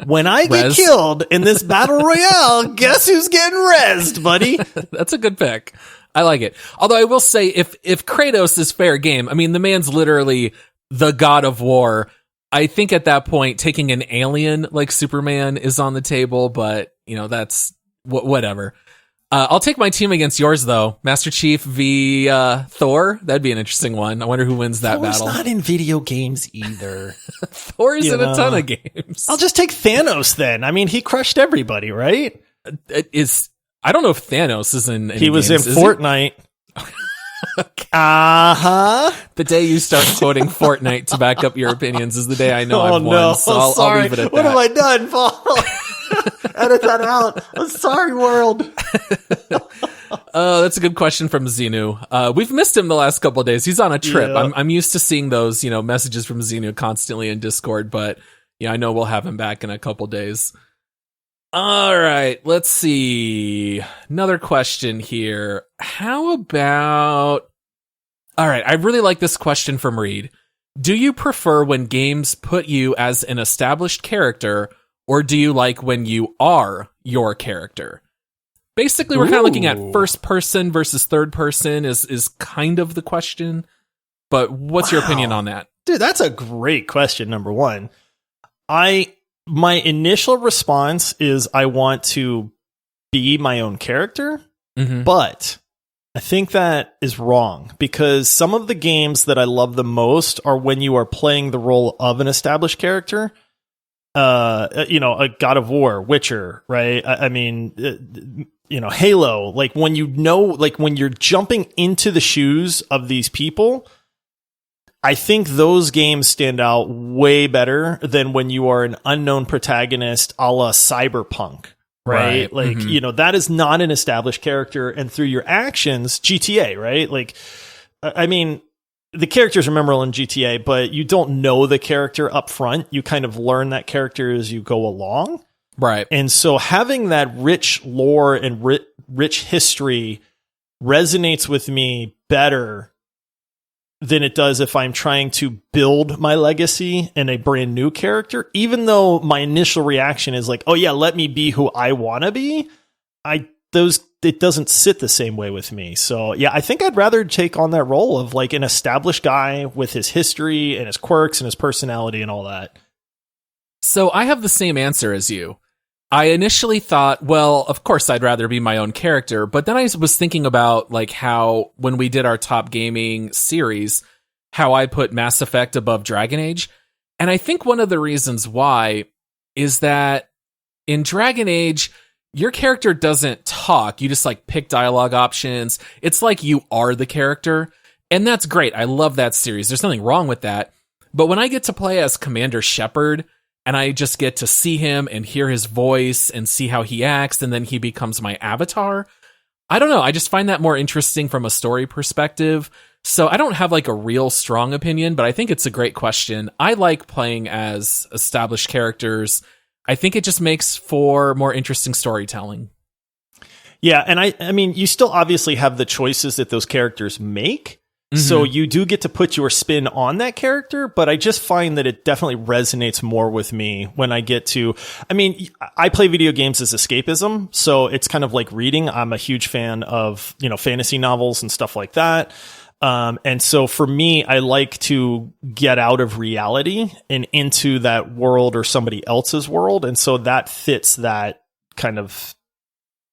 When I get Res. killed in this battle royale, guess who's getting rezzed, buddy? That's a good pick. I like it. Although I will say, if Kratos is fair game, I mean, the man's literally the god of war. I think at that point, taking an alien like Superman is on the table, but you know, that's whatever. I'll take my team against yours though. Master Chief v Thor. That'd be an interesting one. I wonder who wins that Thor's battle. not in video games either. Thor's in a ton of games. I'll just take Thanos then. I mean, he crushed everybody, right? I don't know if Thanos is in. He was games, in Fortnite. Okay. The day you start quoting Fortnite to back up your opinions is the day I know I've won. No. So I'll leave it at that. What have I done, Paul? Edit that out. I'm sorry, world. That's a good question from Xenu. We've missed him the last couple of days. He's on a trip. Yeah. I'm used to seeing those, messages from Xenu constantly in Discord, but I know we'll have him back in a couple days. All right, let's see. Another question here. How about... All right, I really like this question from Reed. Do you prefer when games put you as an established character, or do you like when you are your character? Basically, we're kind of looking at first person versus third person is kind of the question. But what's your opinion on that? Dude, that's a great question, number one. My initial response is I want to be my own character, but I think that is wrong because some of the games that I love the most are when you are playing the role of an established character. A God of War, Witcher, right? I mean, Halo, like when when you're jumping into the shoes of these people, I think those games stand out way better than when you are an unknown protagonist a la Cyberpunk, right? Like, that is not an established character. And through your actions, GTA, right? Like, I mean, the characters are memorable in GTA, but you don't know the character up front. You kind of learn that character as you go along. Right. And so having that rich lore and rich history resonates with me better than it does if I'm trying to build my legacy in a brand new character, even though my initial reaction is like, oh yeah, let me be who I want to be. It doesn't sit the same way with me. So yeah, I think I'd rather take on that role of like an established guy with his history and his quirks and his personality and all that. So I have the same answer as you. I initially thought, well, of course I'd rather be my own character, but then I was thinking about like how when we did our top gaming series, how I put Mass Effect above Dragon Age. And I think one of the reasons why is that in Dragon Age, your character doesn't talk. You just like pick dialogue options. It's like you are the character. And that's great. I love that series. There's nothing wrong with that. But when I get to play as Commander Shepard, and I just get to see him and hear his voice and see how he acts, and then he becomes my avatar. I don't know. I just find that more interesting from a story perspective. So I don't have like a real strong opinion, but I think it's a great question. I like playing as established characters. I think it just makes for more interesting storytelling. Yeah, and I mean, you still obviously have the choices that those characters make. So you do get to put your spin on that character, but I just find that it definitely resonates more with me when I get to, I mean, I play video games as escapism, so it's kind of like reading. I'm a huge fan of, fantasy novels and stuff like that. And so for me, I like to get out of reality and into that world or somebody else's world. And so that fits that kind of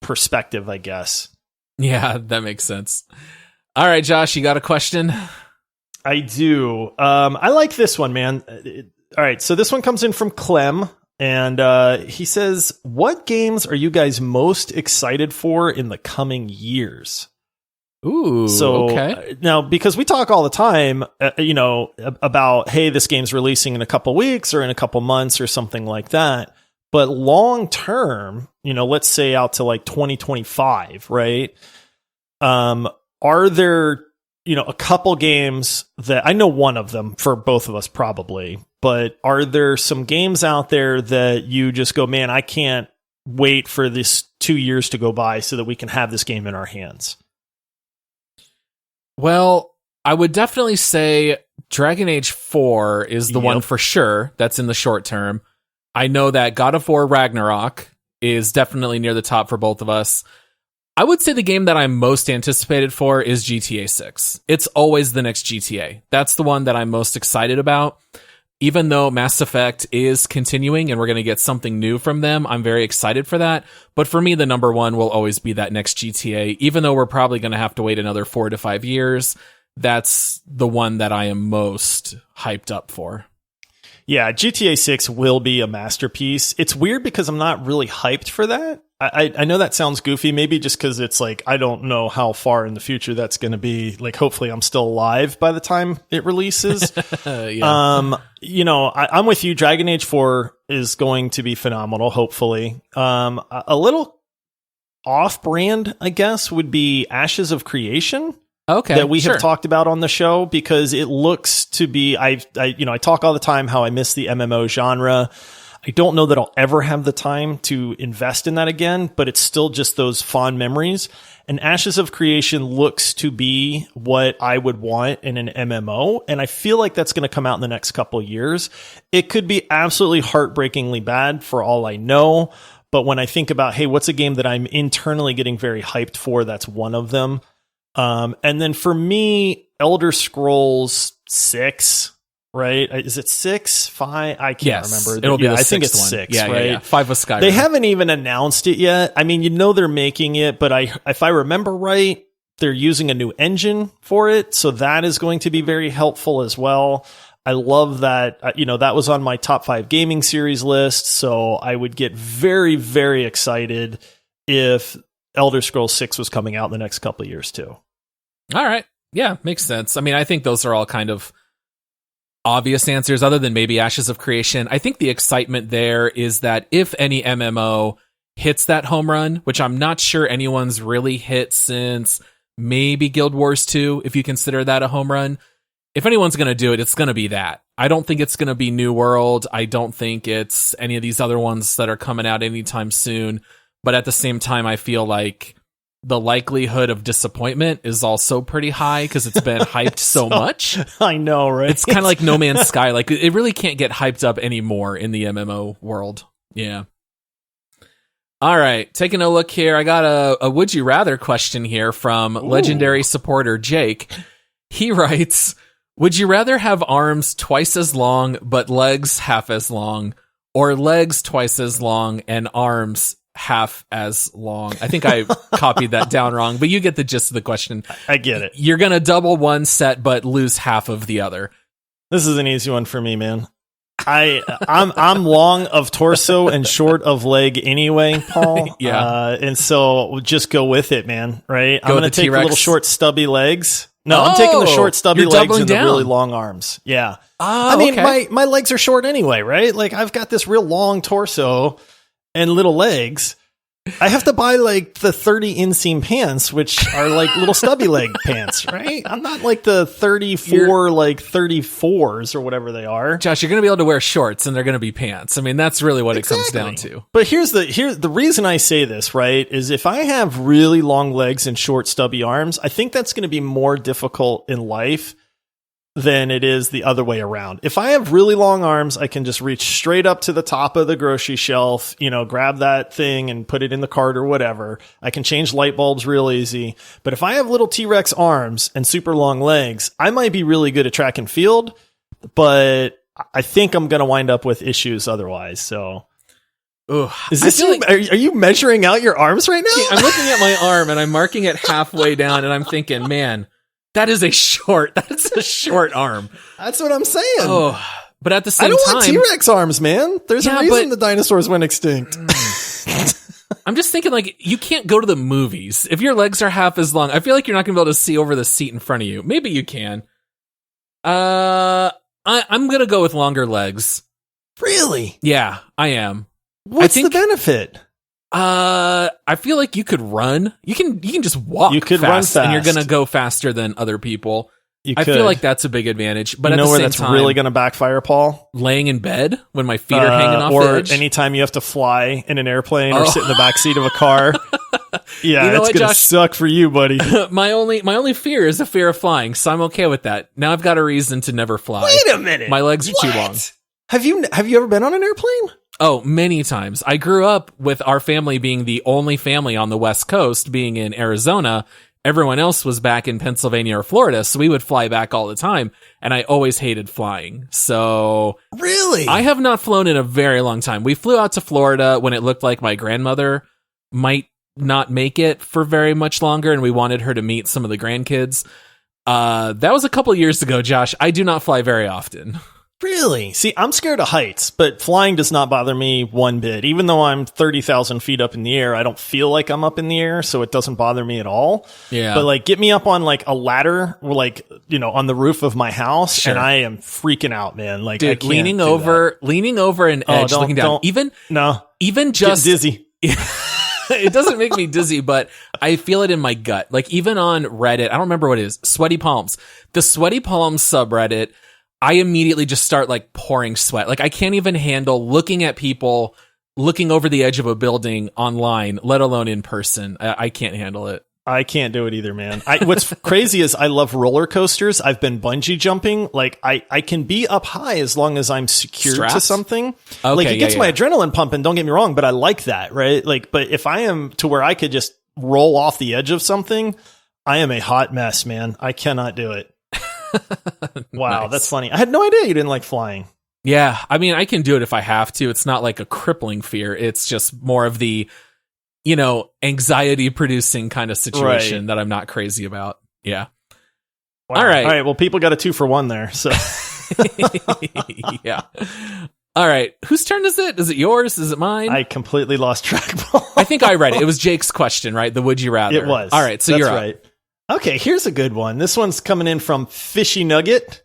perspective, I guess. Yeah, that makes sense. All right, Josh, you got a question? I do. I like this one, man. All right, so this one comes in from Clem, and he says, what games are you guys most excited for in the coming years? Ooh, so, okay. Now, because we talk all the time, about, hey, this game's releasing in a couple weeks or in a couple months or something like that. But long term, let's say out to like 2025, right? Are there, a couple games that I know one of them for both of us probably, but are there some games out there that you just go, man, I can't wait for this 2 years to go by so that we can have this game in our hands? Well, I would definitely say Dragon Age 4 is the one for sure that's in the short term. I know that God of War Ragnarok is definitely near the top for both of us. I would say the game that I'm most anticipated for is GTA 6. It's always the next GTA. That's the one that I'm most excited about. Even though Mass Effect is continuing and we're going to get something new from them, I'm very excited for that. But for me, the number one will always be that next GTA. Even though we're probably going to have to wait another 4 to 5 years, that's the one that I am most hyped up for. Yeah, GTA 6 will be a masterpiece. It's weird because I'm not really hyped for that. I know that sounds goofy, maybe just because it's like, I don't know how far in the future that's going to be. Like, hopefully I'm still alive by the time it releases. Yeah. You know, I'm with you. Dragon Age 4 is going to be phenomenal, hopefully. A little off-brand, I guess, would be Ashes of Creation. Okay, that we have talked about on the show, because it looks to be, I talk all the time how I miss the MMO genre. I don't know that I'll ever have the time to invest in that again, but it's still just those fond memories. And Ashes of Creation looks to be what I would want in an MMO. And I feel like that's going to come out in the next couple of years. It could be absolutely heartbreakingly bad for all I know. But when I think about, hey, what's a game that I'm internally getting very hyped for? That's one of them. And then for me, Elder Scrolls 6, right? Is it 6? 5? I can't remember. It'll be the I think it's one. 6, yeah, right? Yeah. 5 was Skyrim. They haven't even announced it yet. I mean, they're making it, but if I remember right, they're using a new engine for it. So that is going to be very helpful as well. I love that, that was on my top 5 gaming series list. So I would get very, very excited if Elder Scrolls 6 was coming out in the next couple of years too. All right. Yeah, makes sense. I mean, I think those are all kind of obvious answers other than maybe Ashes of Creation. I think the excitement there is that if any MMO hits that home run, which I'm not sure anyone's really hit since maybe Guild Wars 2, if you consider that a home run, if anyone's going to do it, it's going to be that. I don't think it's going to be New World. I don't think it's any of these other ones that are coming out anytime soon. But at the same time, I feel like the likelihood of disappointment is also pretty high because it's been hyped so much. I know, right? It's kind of like No Man's Sky. Like, it really can't get hyped up anymore in the MMO world. Yeah. All right. Taking a look here. I got a would you rather question here from legendary supporter Jake. He writes, would you rather have arms twice as long but legs half as long, or legs twice as long and arms half as long? I think I copied that down wrong, but you get the gist of the question. I get it. You're going to double one set, but lose half of the other. This is an easy one for me, man. I'm long of torso and short of leg anyway, Paul. Yeah. And so just go with it, man. Right? I'm Go going to with the take the T-Rex. little short stubby legs. No, I'm taking the short stubby you're legs doubling and the down. really long arms. Yeah. Oh, I mean, okay. my legs are short anyway, right? Like, I've got this real long torso and little legs. I have to buy like the 30 inseam pants, which are like little stubby leg pants, right? I'm not like the 34, like 34s or whatever they are. Josh, you're going to be able to wear shorts and they're going to be pants. I mean, that's really what it comes down to. But here's the reason I say this, right, is if I have really long legs and short stubby arms, I think that's going to be more difficult in life than it is the other way around. If I have really long arms, I can just reach straight up to the top of the grocery shelf, grab that thing and put it in the cart or whatever. I can change light bulbs real easy. But if I have little T-Rex arms and super long legs, I might be really good at track and field, but I think I'm going to wind up with issues otherwise. So is this are you measuring out your arms right now? I'm looking at my arm and I'm marking it halfway down and I'm thinking, man, that's a short arm. That's what I'm saying. Oh, but at the same time, I don't time, want T-Rex arms, man. There's a reason the dinosaurs went extinct. I'm just thinking, like, you can't go to the movies if your legs are half as long. I feel like you're not going to be able to see over the seat in front of you. Maybe you can. I'm going to go with longer legs. Really? Yeah, I am. What's the benefit? I feel like you could run. You can just walk. You could fast, run fast, and you're gonna go faster than other people. You I could. feel like that's a big advantage. But you at know the where same that's time, really going to backfire, Paul? laying in bed when my feet are hanging off the or edge. anytime you have to fly in an airplane or sit in the back seat of a car. Yeah, You know it's what, going to Josh? suck for you, buddy. my only fear is a fear of flying, so I'm okay with that. Now I've got a reason to never fly. Wait a minute. My legs are too long. Have you ever been on an airplane? Oh, many times. I grew up with our family being the only family on the West Coast, being in Arizona. Everyone else was back in Pennsylvania or Florida, so we would fly back all the time, and I always hated flying. So Really? I have not flown in a very long time. We flew out to Florida when it looked like my grandmother might not make it for very much longer, and we wanted her to meet some of the grandkids. That was a couple years ago, Josh. I do not fly very often. Really? See, I'm scared of heights, but flying does not bother me one bit. Even though I'm 30,000 feet up in the air, I don't feel like I'm up in the air, so it doesn't bother me at all. Yeah. But like, get me up on like a ladder, or like, on the roof of my house, Sure. and I am freaking out, man. Like, I Dude, can't leaning do over an Oh, edge, don't- looking down. don't- Even that. No, even get just dizzy. it doesn't make me dizzy, but I feel it in my gut. Like even on Reddit, I don't remember what it is, Sweaty Palms. The Sweaty Palms subreddit, I immediately just start like pouring sweat. Like I can't even handle looking at people looking over the edge of a building online, let alone in person. I can't handle it. I can't do it either, man. What's crazy is I love roller coasters. I've been bungee jumping. Like I can be up high as long as I'm secured to Strapped? something. Okay, Like it gets yeah, my yeah. adrenaline pumping. Don't get me wrong, but I like that, right? Like, but if I am to where I could just roll off the edge of something, I am a hot mess, man. I cannot do it. Wow, Nice. that's funny. I had no idea you didn't like flying. Yeah, I mean, I can do it if I have to. It's not like a crippling fear. It's just more of the, anxiety producing kind of situation Right. that I'm not crazy about. Yeah. Wow. All right. All right. Well, people got a 2-for-1 there. So Yeah. All right. Whose turn is it? Is it yours? Is it mine? I completely lost track, Paul. I think I read it. It was Jake's question, right? The would you rather. It was. All right. So That's you're right. Okay, here's a good one. This one's coming in from Fishy Nugget.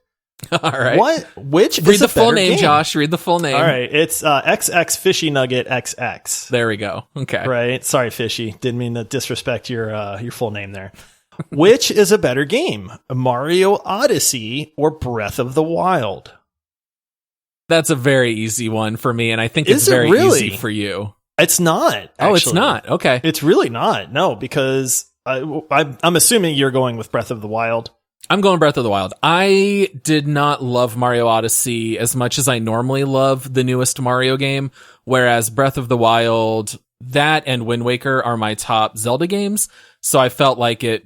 up. All right. What? Which Read is the a full better name, game? Josh. Read the full name. All right, it's XX Fishy Nugget XX. There we go. Okay. Right. Sorry, Fishy. Didn't mean to disrespect your full name there. Which is a better game, Mario Odyssey or Breath of the Wild? That's a very easy one for me, and I think it's Is it very really? easy for you. It's not. Oh, it's actually. not. Okay. It's really not. No, because I'm assuming you're going with Breath of the Wild. I'm going Breath of the Wild. I did not love Mario Odyssey as much as I normally love the newest Mario game, whereas Breath of the Wild, that and Wind Waker are my top Zelda games. So I felt like it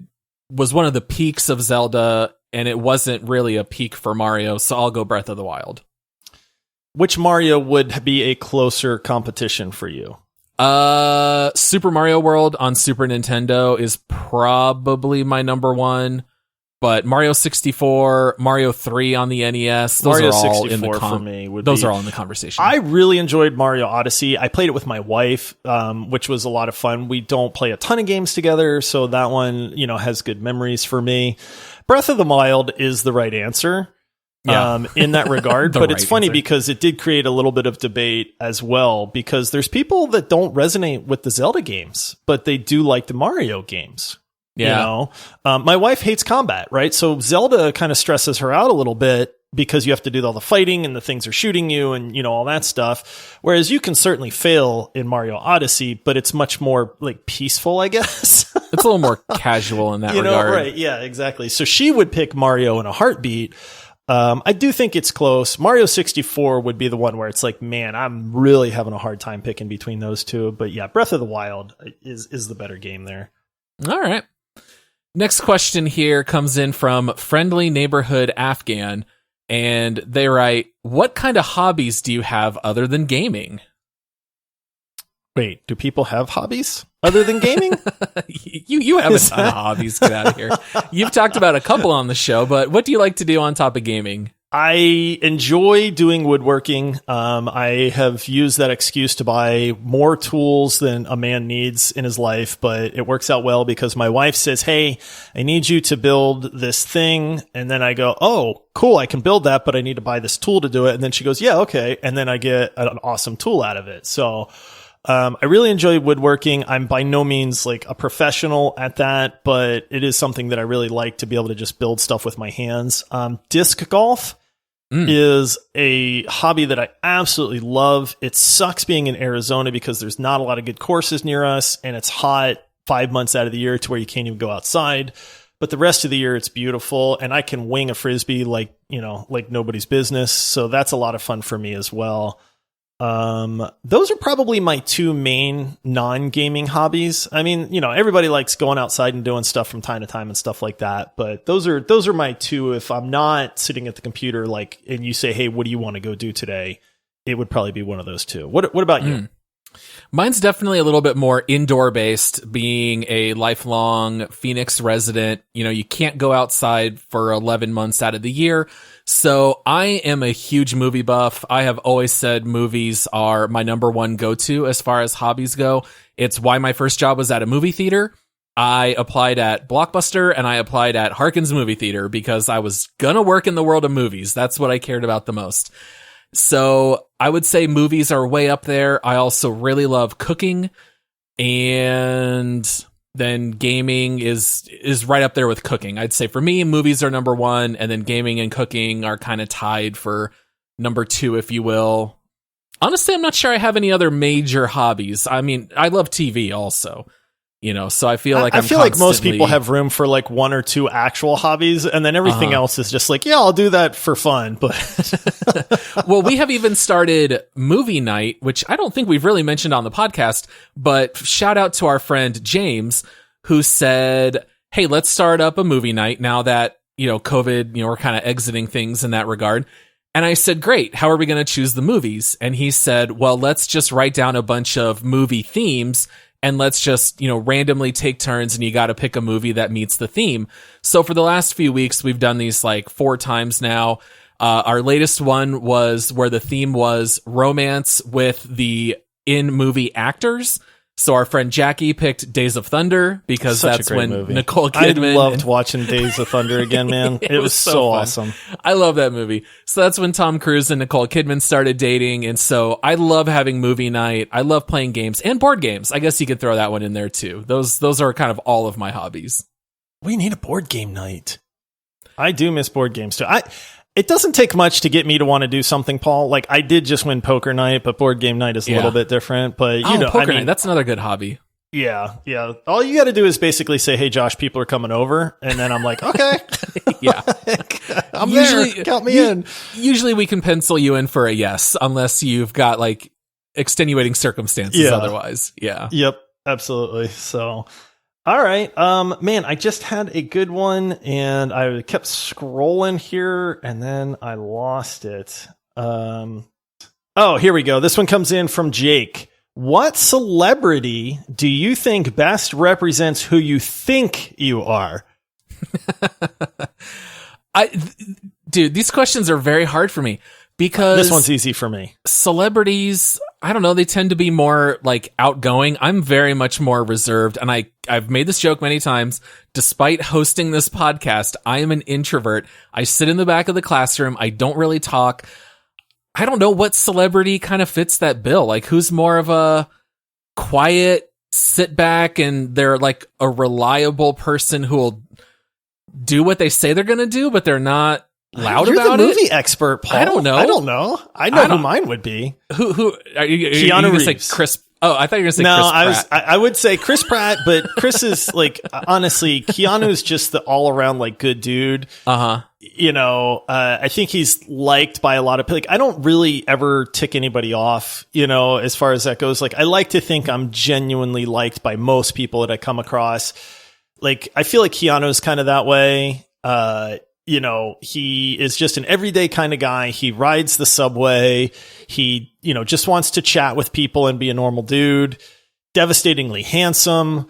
was one of the peaks of Zelda, and it wasn't really a peak for Mario, so I'll go Breath of the Wild. Which Mario would be a closer competition for you? Super Mario World on Super Nintendo is probably my number one. But Mario 64, Mario 3 on the NES, those Mario are all 64 in the for me would those be- are all in the conversation. I really enjoyed Mario Odyssey. I played it with my wife, which was a lot of fun. We don't play a ton of games together, so that one, has good memories for me. Breath of the Wild is the right answer. Yeah. In that regard, The but it's right funny answer. because it did create a little bit of debate as well, because there's people that don't resonate with the Zelda games, but they do like the Mario games. Yeah. My wife hates combat, right? So Zelda kind of stresses her out a little bit because you have to do all the fighting and the things are shooting you and, all that stuff. Whereas you can certainly fail in Mario Odyssey, but it's much more like peaceful, I guess. It's a little more casual in that regard. Right. Yeah, exactly. So she would pick Mario in a heartbeat. I do think it's close. Mario 64 would be the one where it's like, man, I'm really having a hard time picking between those two. But yeah, Breath of the Wild is the better game there. All right. Next question here comes in from Friendly Neighborhood Afghan, and they write, what kind of hobbies do you have other than gaming? Wait, do people have hobbies other than gaming? You have a ton of hobbies. Get out of here. You've talked about a couple on the show, but what do you like to do on top of gaming? I enjoy doing woodworking. I have used that excuse to buy more tools than a man needs in his life, but it works out well because my wife says, "Hey, I need you to build this thing." And then I go, "Oh, cool. I can build that, but I need to buy this tool to do it." And then she goes, "Yeah, okay." And then I get an awesome tool out of it. So, I really enjoy woodworking. I'm by no means like a professional at that, but it is something that I really like to be able to just build stuff with my hands. Disc golf is a hobby that I absolutely love. It sucks being in Arizona because there's not a lot of good courses near us, and it's hot 5 months out of the year to where you can't even go outside. But the rest of the year, it's beautiful, and I can wing a frisbee like nobody's business. So that's a lot of fun for me as well. Those are probably my two main non-gaming hobbies. I mean, everybody likes going outside and doing stuff from time to time and stuff like that. But those are my two. If I'm not sitting at the computer, and you say, hey, what do you want to go do today? It would probably be one of those two. What about you? Mine's definitely a little bit more indoor based, being a lifelong Phoenix resident. You can't go outside for 11 months out of the year. So I am a huge movie buff. I have always said movies are my number one go-to as far as hobbies go. It's why my first job was at a movie theater. I applied at Blockbuster and I applied at Harkins Movie Theater because I was gonna work in the world of movies. That's what I cared about the most. So I would say movies are way up there. I also really love cooking, and then gaming is right up there with cooking. I'd say for me, movies are number one, and then gaming and cooking are kind of tied for number two, if you will. Honestly, I'm not sure I have any other major hobbies. I mean, I love TV also. So I feel like I feel like most people have room for like one or two actual hobbies, and then everything else is just like, yeah, I'll do that for fun. But well, we have even started movie night, which I don't think we've really mentioned on the podcast, but shout out to our friend James, who said, hey, let's start up a movie night now that, COVID, we're kind of exiting things in that regard. And I said, great, how are we going to choose the movies? And he said, well, let's just write down a bunch of movie themes and let's just, randomly take turns, and you got to pick a movie that meets the theme. So for the last few weeks, we've done these like 4 times now. Our latest one was where the theme was romance with the in-movie actors. So our friend Jackie picked Days of Thunder because that's when movie. Nicole Kidman. I loved watching Days of Thunder again, man. It was so awesome. I love that movie. So that's when Tom Cruise and Nicole Kidman started dating. And so I love having movie night. I love playing games and board games. I guess you could throw that one in there too. Those are kind of all of my hobbies. We need a board game night. I do miss board games too. It doesn't take much to get me to want to do something, Paul. Like, I did just win poker night, but board game night is a little bit different. But poker night, that's another good hobby. Yeah. All you got to do is basically say, "Hey, Josh, people are coming over," and then I'm like, "Okay, yeah, I'm there. Count me in." Usually, we can pencil you in for a yes, unless you've got like extenuating circumstances. Otherwise, yeah. Yep, absolutely. So. All right. Man, I just had a good one and I kept scrolling here and then I lost it. Oh, here we go. This one comes in from Jake. What celebrity do you think best represents who you think you are? Dude, these questions are very hard for me because this one's easy for me. Celebrities, I don't know, they tend to be more like outgoing. I'm very much more reserved, and I've made this joke many times. Despite hosting this podcast, I am an introvert. I sit in the back of the classroom. I don't really talk. I don't know what celebrity kind of fits that bill. Like, who's more of a quiet, sit back, and they're like a reliable person who will do what they say they're going to do, but they're not loud You're about the it. movie expert, Paul. I don't know. I know who mine would be. Who are you Keanu Reeves. Say Chris? Oh, I thought you were going to say no, Chris Pratt. I would say Chris Pratt, but Chris is like, honestly, Keanu's just the all around like good dude. I think he's liked by a lot of people. Like, I don't really ever tick anybody off, as far as that goes. Like, I like to think I'm genuinely liked by most people that I come across. Like, I feel like Keanu's kind of that way. He is just an everyday kind of guy. He rides the subway. He, just wants to chat with people and be a normal dude. Devastatingly handsome,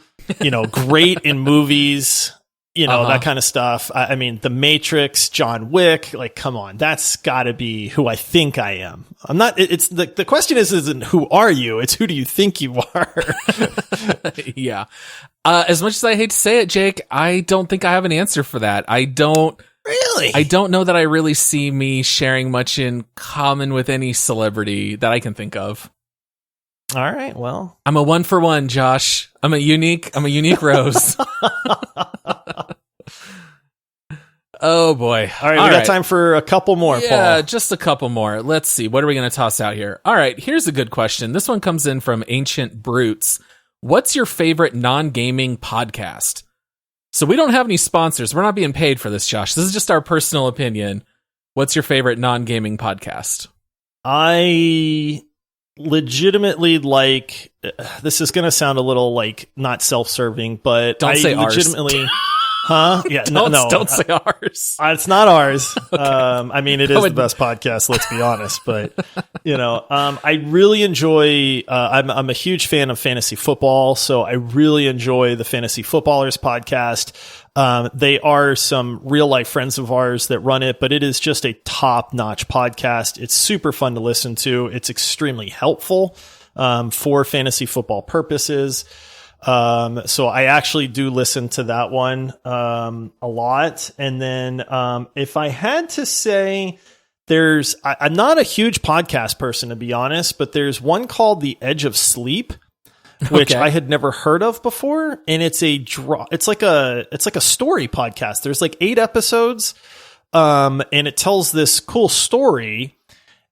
great in movies, that kind of stuff. I mean, The Matrix, John Wick, like, come on, that's gotta be who I think I am. I'm not, it's the question isn't who are you? It's who do you think you are? Yeah. As much as I hate to say it, Jake, I don't think I have an answer for that. Really? I don't know that I really see me sharing much in common with any celebrity that I can think of. All right. Well, I'm a 1-for-1, Josh. I'm a unique rose. Oh boy. All right. We got time for a couple more, yeah, Paul. just a couple more. Let's see. What are we going to toss out here? All right. Here's a good question. This one comes in from Ancient Brutes. What's your favorite non-gaming podcast? So we don't have any sponsors. We're not being paid for this, Josh. This is just our personal opinion. What's your favorite non-gaming podcast? I legitimately like, this is going to sound a little like not self-serving, but Don't say legitimately... Huh? Yeah, don't say ours. It's not ours. Okay. I mean, it is the best podcast. Let's be honest, but I really enjoy. I'm a huge fan of fantasy football, so I really enjoy the Fantasy Footballers podcast. They are some real life friends of ours that run it, but it is just a top notch podcast. It's super fun to listen to. It's extremely helpful for fantasy football purposes. So I actually do listen to that one, a lot. And then, if I had to say I'm not a huge podcast person, to be honest, but there's one called The Edge of Sleep, which I had never heard of before. And it's like a story podcast. There's like 8 episodes. And it tells this cool story.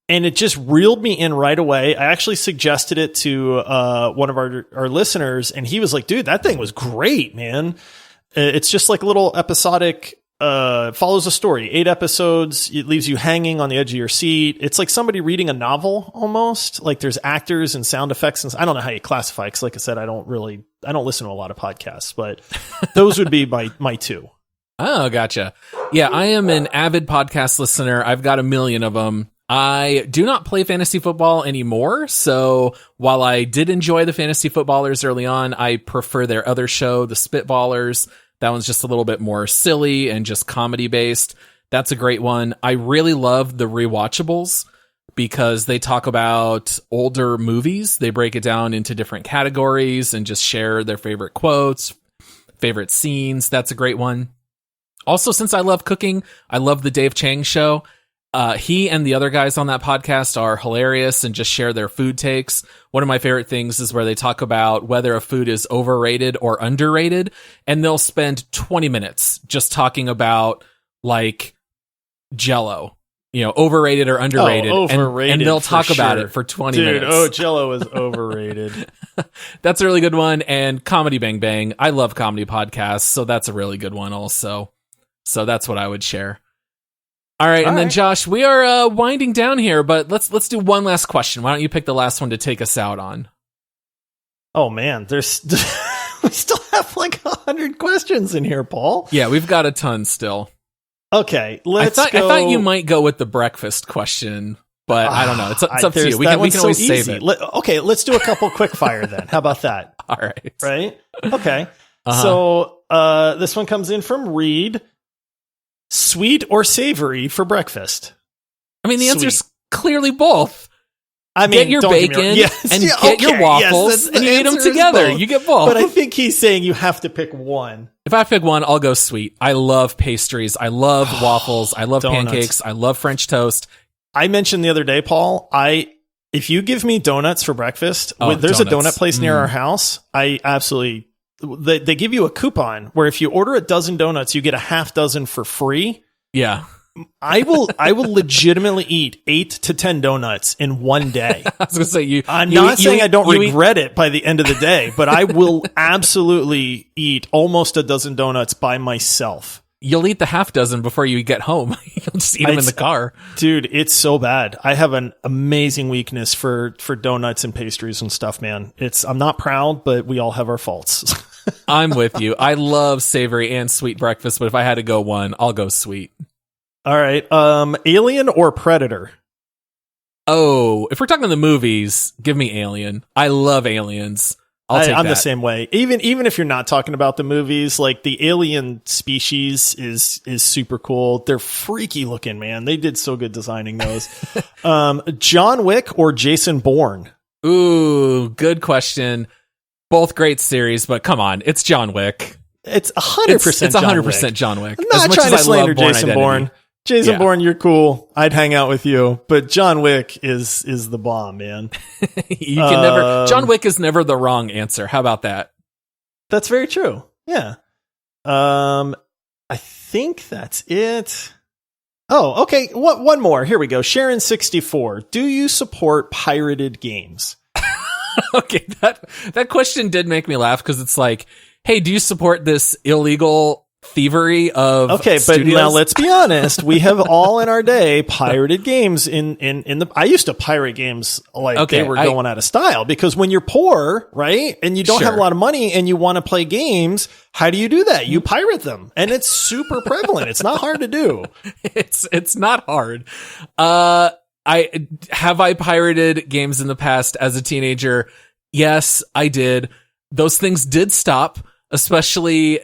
And it just reeled me in right away. I actually suggested it to one of our listeners, and he was like, dude, that thing was great, man. It's just like a little episodic, follows a story. 8 episodes. It leaves you hanging on the edge of your seat. It's like somebody reading a novel almost. Like there's actors and sound effects. And I don't know how you classify, because like I said, I don't listen to a lot of podcasts, but those would be my 2. Oh, gotcha. Yeah, I am an avid podcast listener. I've got a million of them. I do not play fantasy football anymore, so while I did enjoy the Fantasy Footballers early on, I prefer their other show, the Spitballers. That one's just a little bit more silly and just comedy-based. That's a great one. I really love the Rewatchables because they talk about older movies. They break it down into different categories and just share their favorite quotes, favorite scenes. That's a great one. Also, since I love cooking, I love the Dave Chang Show. He and the other guys on that podcast are hilarious and just share their food takes. One of my favorite things is where they talk about whether a food is overrated or underrated, and they'll spend 20 minutes just talking about like Jell-O, overrated or underrated. Overrated, and they'll talk about it for 20 minutes. Dude, Jell-O is overrated. That's a really good one. And Comedy Bang Bang. I love comedy podcasts, so that's a really good one also. So that's what I would share. All right, and then Josh, we are winding down here, but let's do one last question. Why don't you pick the last one to take us out on? Oh man, we still have like 100 questions in here, Paul. Yeah, we've got a ton still. Okay, let's go. I thought you might go with the breakfast question, but I don't know. It's up to you. We can always save it. Okay, let's do a couple quick fire then. How about that? All right. Right? Okay. So this one comes in from Reed. Sweet or savory for breakfast? I mean, the answer's clearly both. I mean, get your bacon and get your waffles, and you eat them together. You get both. But I think he's saying you have to pick one. If I pick one, I'll go sweet. I love pastries. I love waffles. I love pancakes. I love French toast. I mentioned the other day, Paul, if you give me donuts for breakfast, there's a donut place near our house. I absolutely... They give you a coupon where if you order a dozen donuts, you get a half dozen for free. Yeah. I will legitimately eat 8 to 10 donuts in one day. I was going to say I'm not saying I don't regret it by the end of the day, but I will absolutely eat almost a dozen donuts by myself. You'll eat the half dozen before you get home. You'll just eat them in the car. Dude, it's so bad. I have an amazing weakness for donuts and pastries and stuff, man. I'm not proud, but we all have our faults. I'm with you. I love savory and sweet breakfast, but if I had to go one, I'll go sweet. All right. Alien or Predator? Oh, if we're talking the movies, give me Alien. I love Aliens. I'm the same way. Even if you're not talking about the movies, like the alien species is super cool. They're freaky looking, man. They did so good designing those. John Wick or Jason Bourne? Ooh, good question. Both great series, but come on, it's John Wick. It's 100%. It's 100% John Wick. I'm not trying to slander Jason Bourne. Jason Yeah. Bourne, you're cool. I'd hang out with you, but John Wick is the bomb, man. You can never. John Wick is never the wrong answer. How about that? That's very true. Yeah. I think that's it. Oh, okay. One more. Here we go. Sharon64. Do you support pirated games? Okay, that question did make me laugh because it's like, hey, do you support this illegal thievery of Okay, studios? but now let's be honest. We have all in our day pirated games in the I used to pirate games like they were going out of style, because when you're poor, right? And you don't have a lot of money and you want to play games, how do you do that? You pirate them. And it's super prevalent. It's not hard to do. It's not hard. I pirated games in the past as a teenager. Yes, I did. Those things did stop. Especially,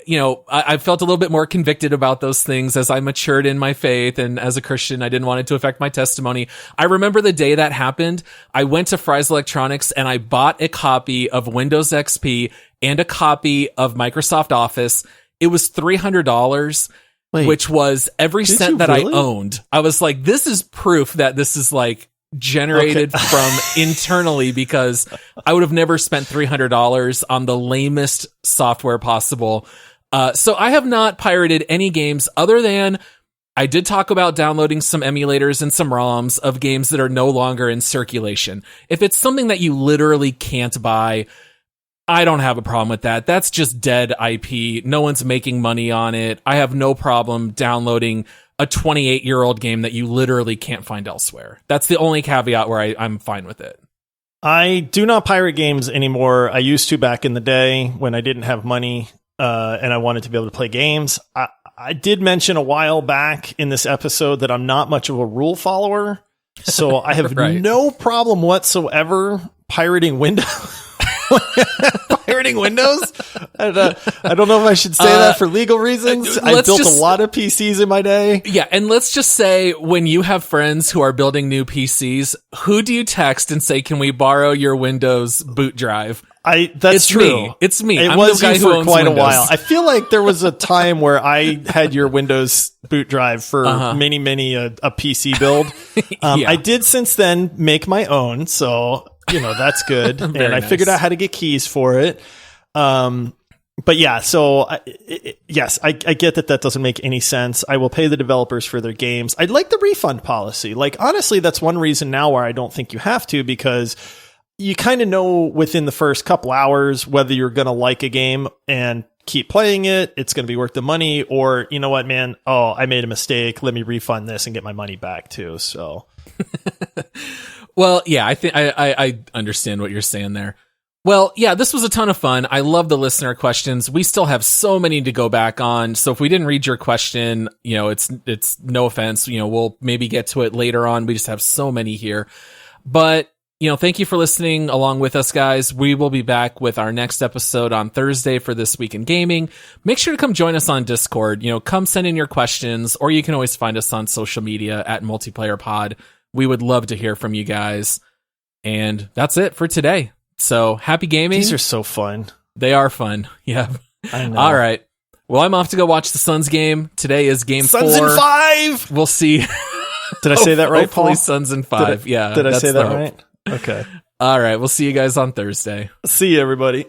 I felt a little bit more convicted about those things as I matured in my faith, and as a Christian, I didn't want it to affect my testimony. I remember the day that happened. I went to Fry's Electronics and I bought a copy of Windows XP and a copy of Microsoft Office. It was $300, which was every cent that I owned. I was like, this is proof that this is like generated from internally, because I would have never spent $300 on the lamest software possible. So I have not pirated any games, other than I did talk about downloading some emulators and some ROMs of games that are no longer in circulation. If it's something that you literally can't buy, I don't have a problem with that. That's just dead IP. No one's making money on it. I have no problem downloading a 28-year-old game that you literally can't find elsewhere. That's the only caveat where I'm fine with it. I do not pirate games anymore. I used to back in the day when I didn't have money and I wanted to be able to play games. I did mention a while back in this episode that I'm not much of a rule follower, so I have no problem whatsoever pirating Windows. Pirating Windows? I don't know if I should say that for legal reasons. I built a lot of PCs in my day. Yeah, and let's just say, when you have friends who are building new PCs, who do you text and say, can we borrow your Windows boot drive? That's true. It's me. It was you for quite a while. I feel like there was a time where I had your Windows boot drive for many a PC build. I did since then make my own, so that's good. And I figured out how to get keys for it. But yeah, so yes, I get that doesn't make any sense. I will pay the developers for their games. I'd like the refund policy. Like, honestly, that's one reason now where I don't think you have to, because you kind of know within the first couple hours whether you're going to like a game and keep playing it, it's going to be worth the money, or, you know what, man, I made a mistake, let me refund this and get my money back too. So well, yeah, I think I understand what you're saying there. Well, yeah, this was a ton of fun. I love the listener questions. We still have so many to go back on. So if we didn't read your question, it's no offense. We'll maybe get to it later on. We just have so many here. But, thank you for listening along with us, guys. We will be back with our next episode on Thursday for This Week in Gaming. Make sure to come join us on Discord. Come send in your questions, or you can always find us on social media at Multiplayer Pod. We would love to hear from you guys. And that's it for today. So happy gaming. These are so fun. They are fun. Yeah. I know. All right. Well, I'm off to go watch the Suns game. Today is game 4. Suns in 5. We'll see. Did I say that right, Paul? Hopefully Suns in 5. Did I say that right? Okay. All right. We'll see you guys on Thursday. See you, everybody.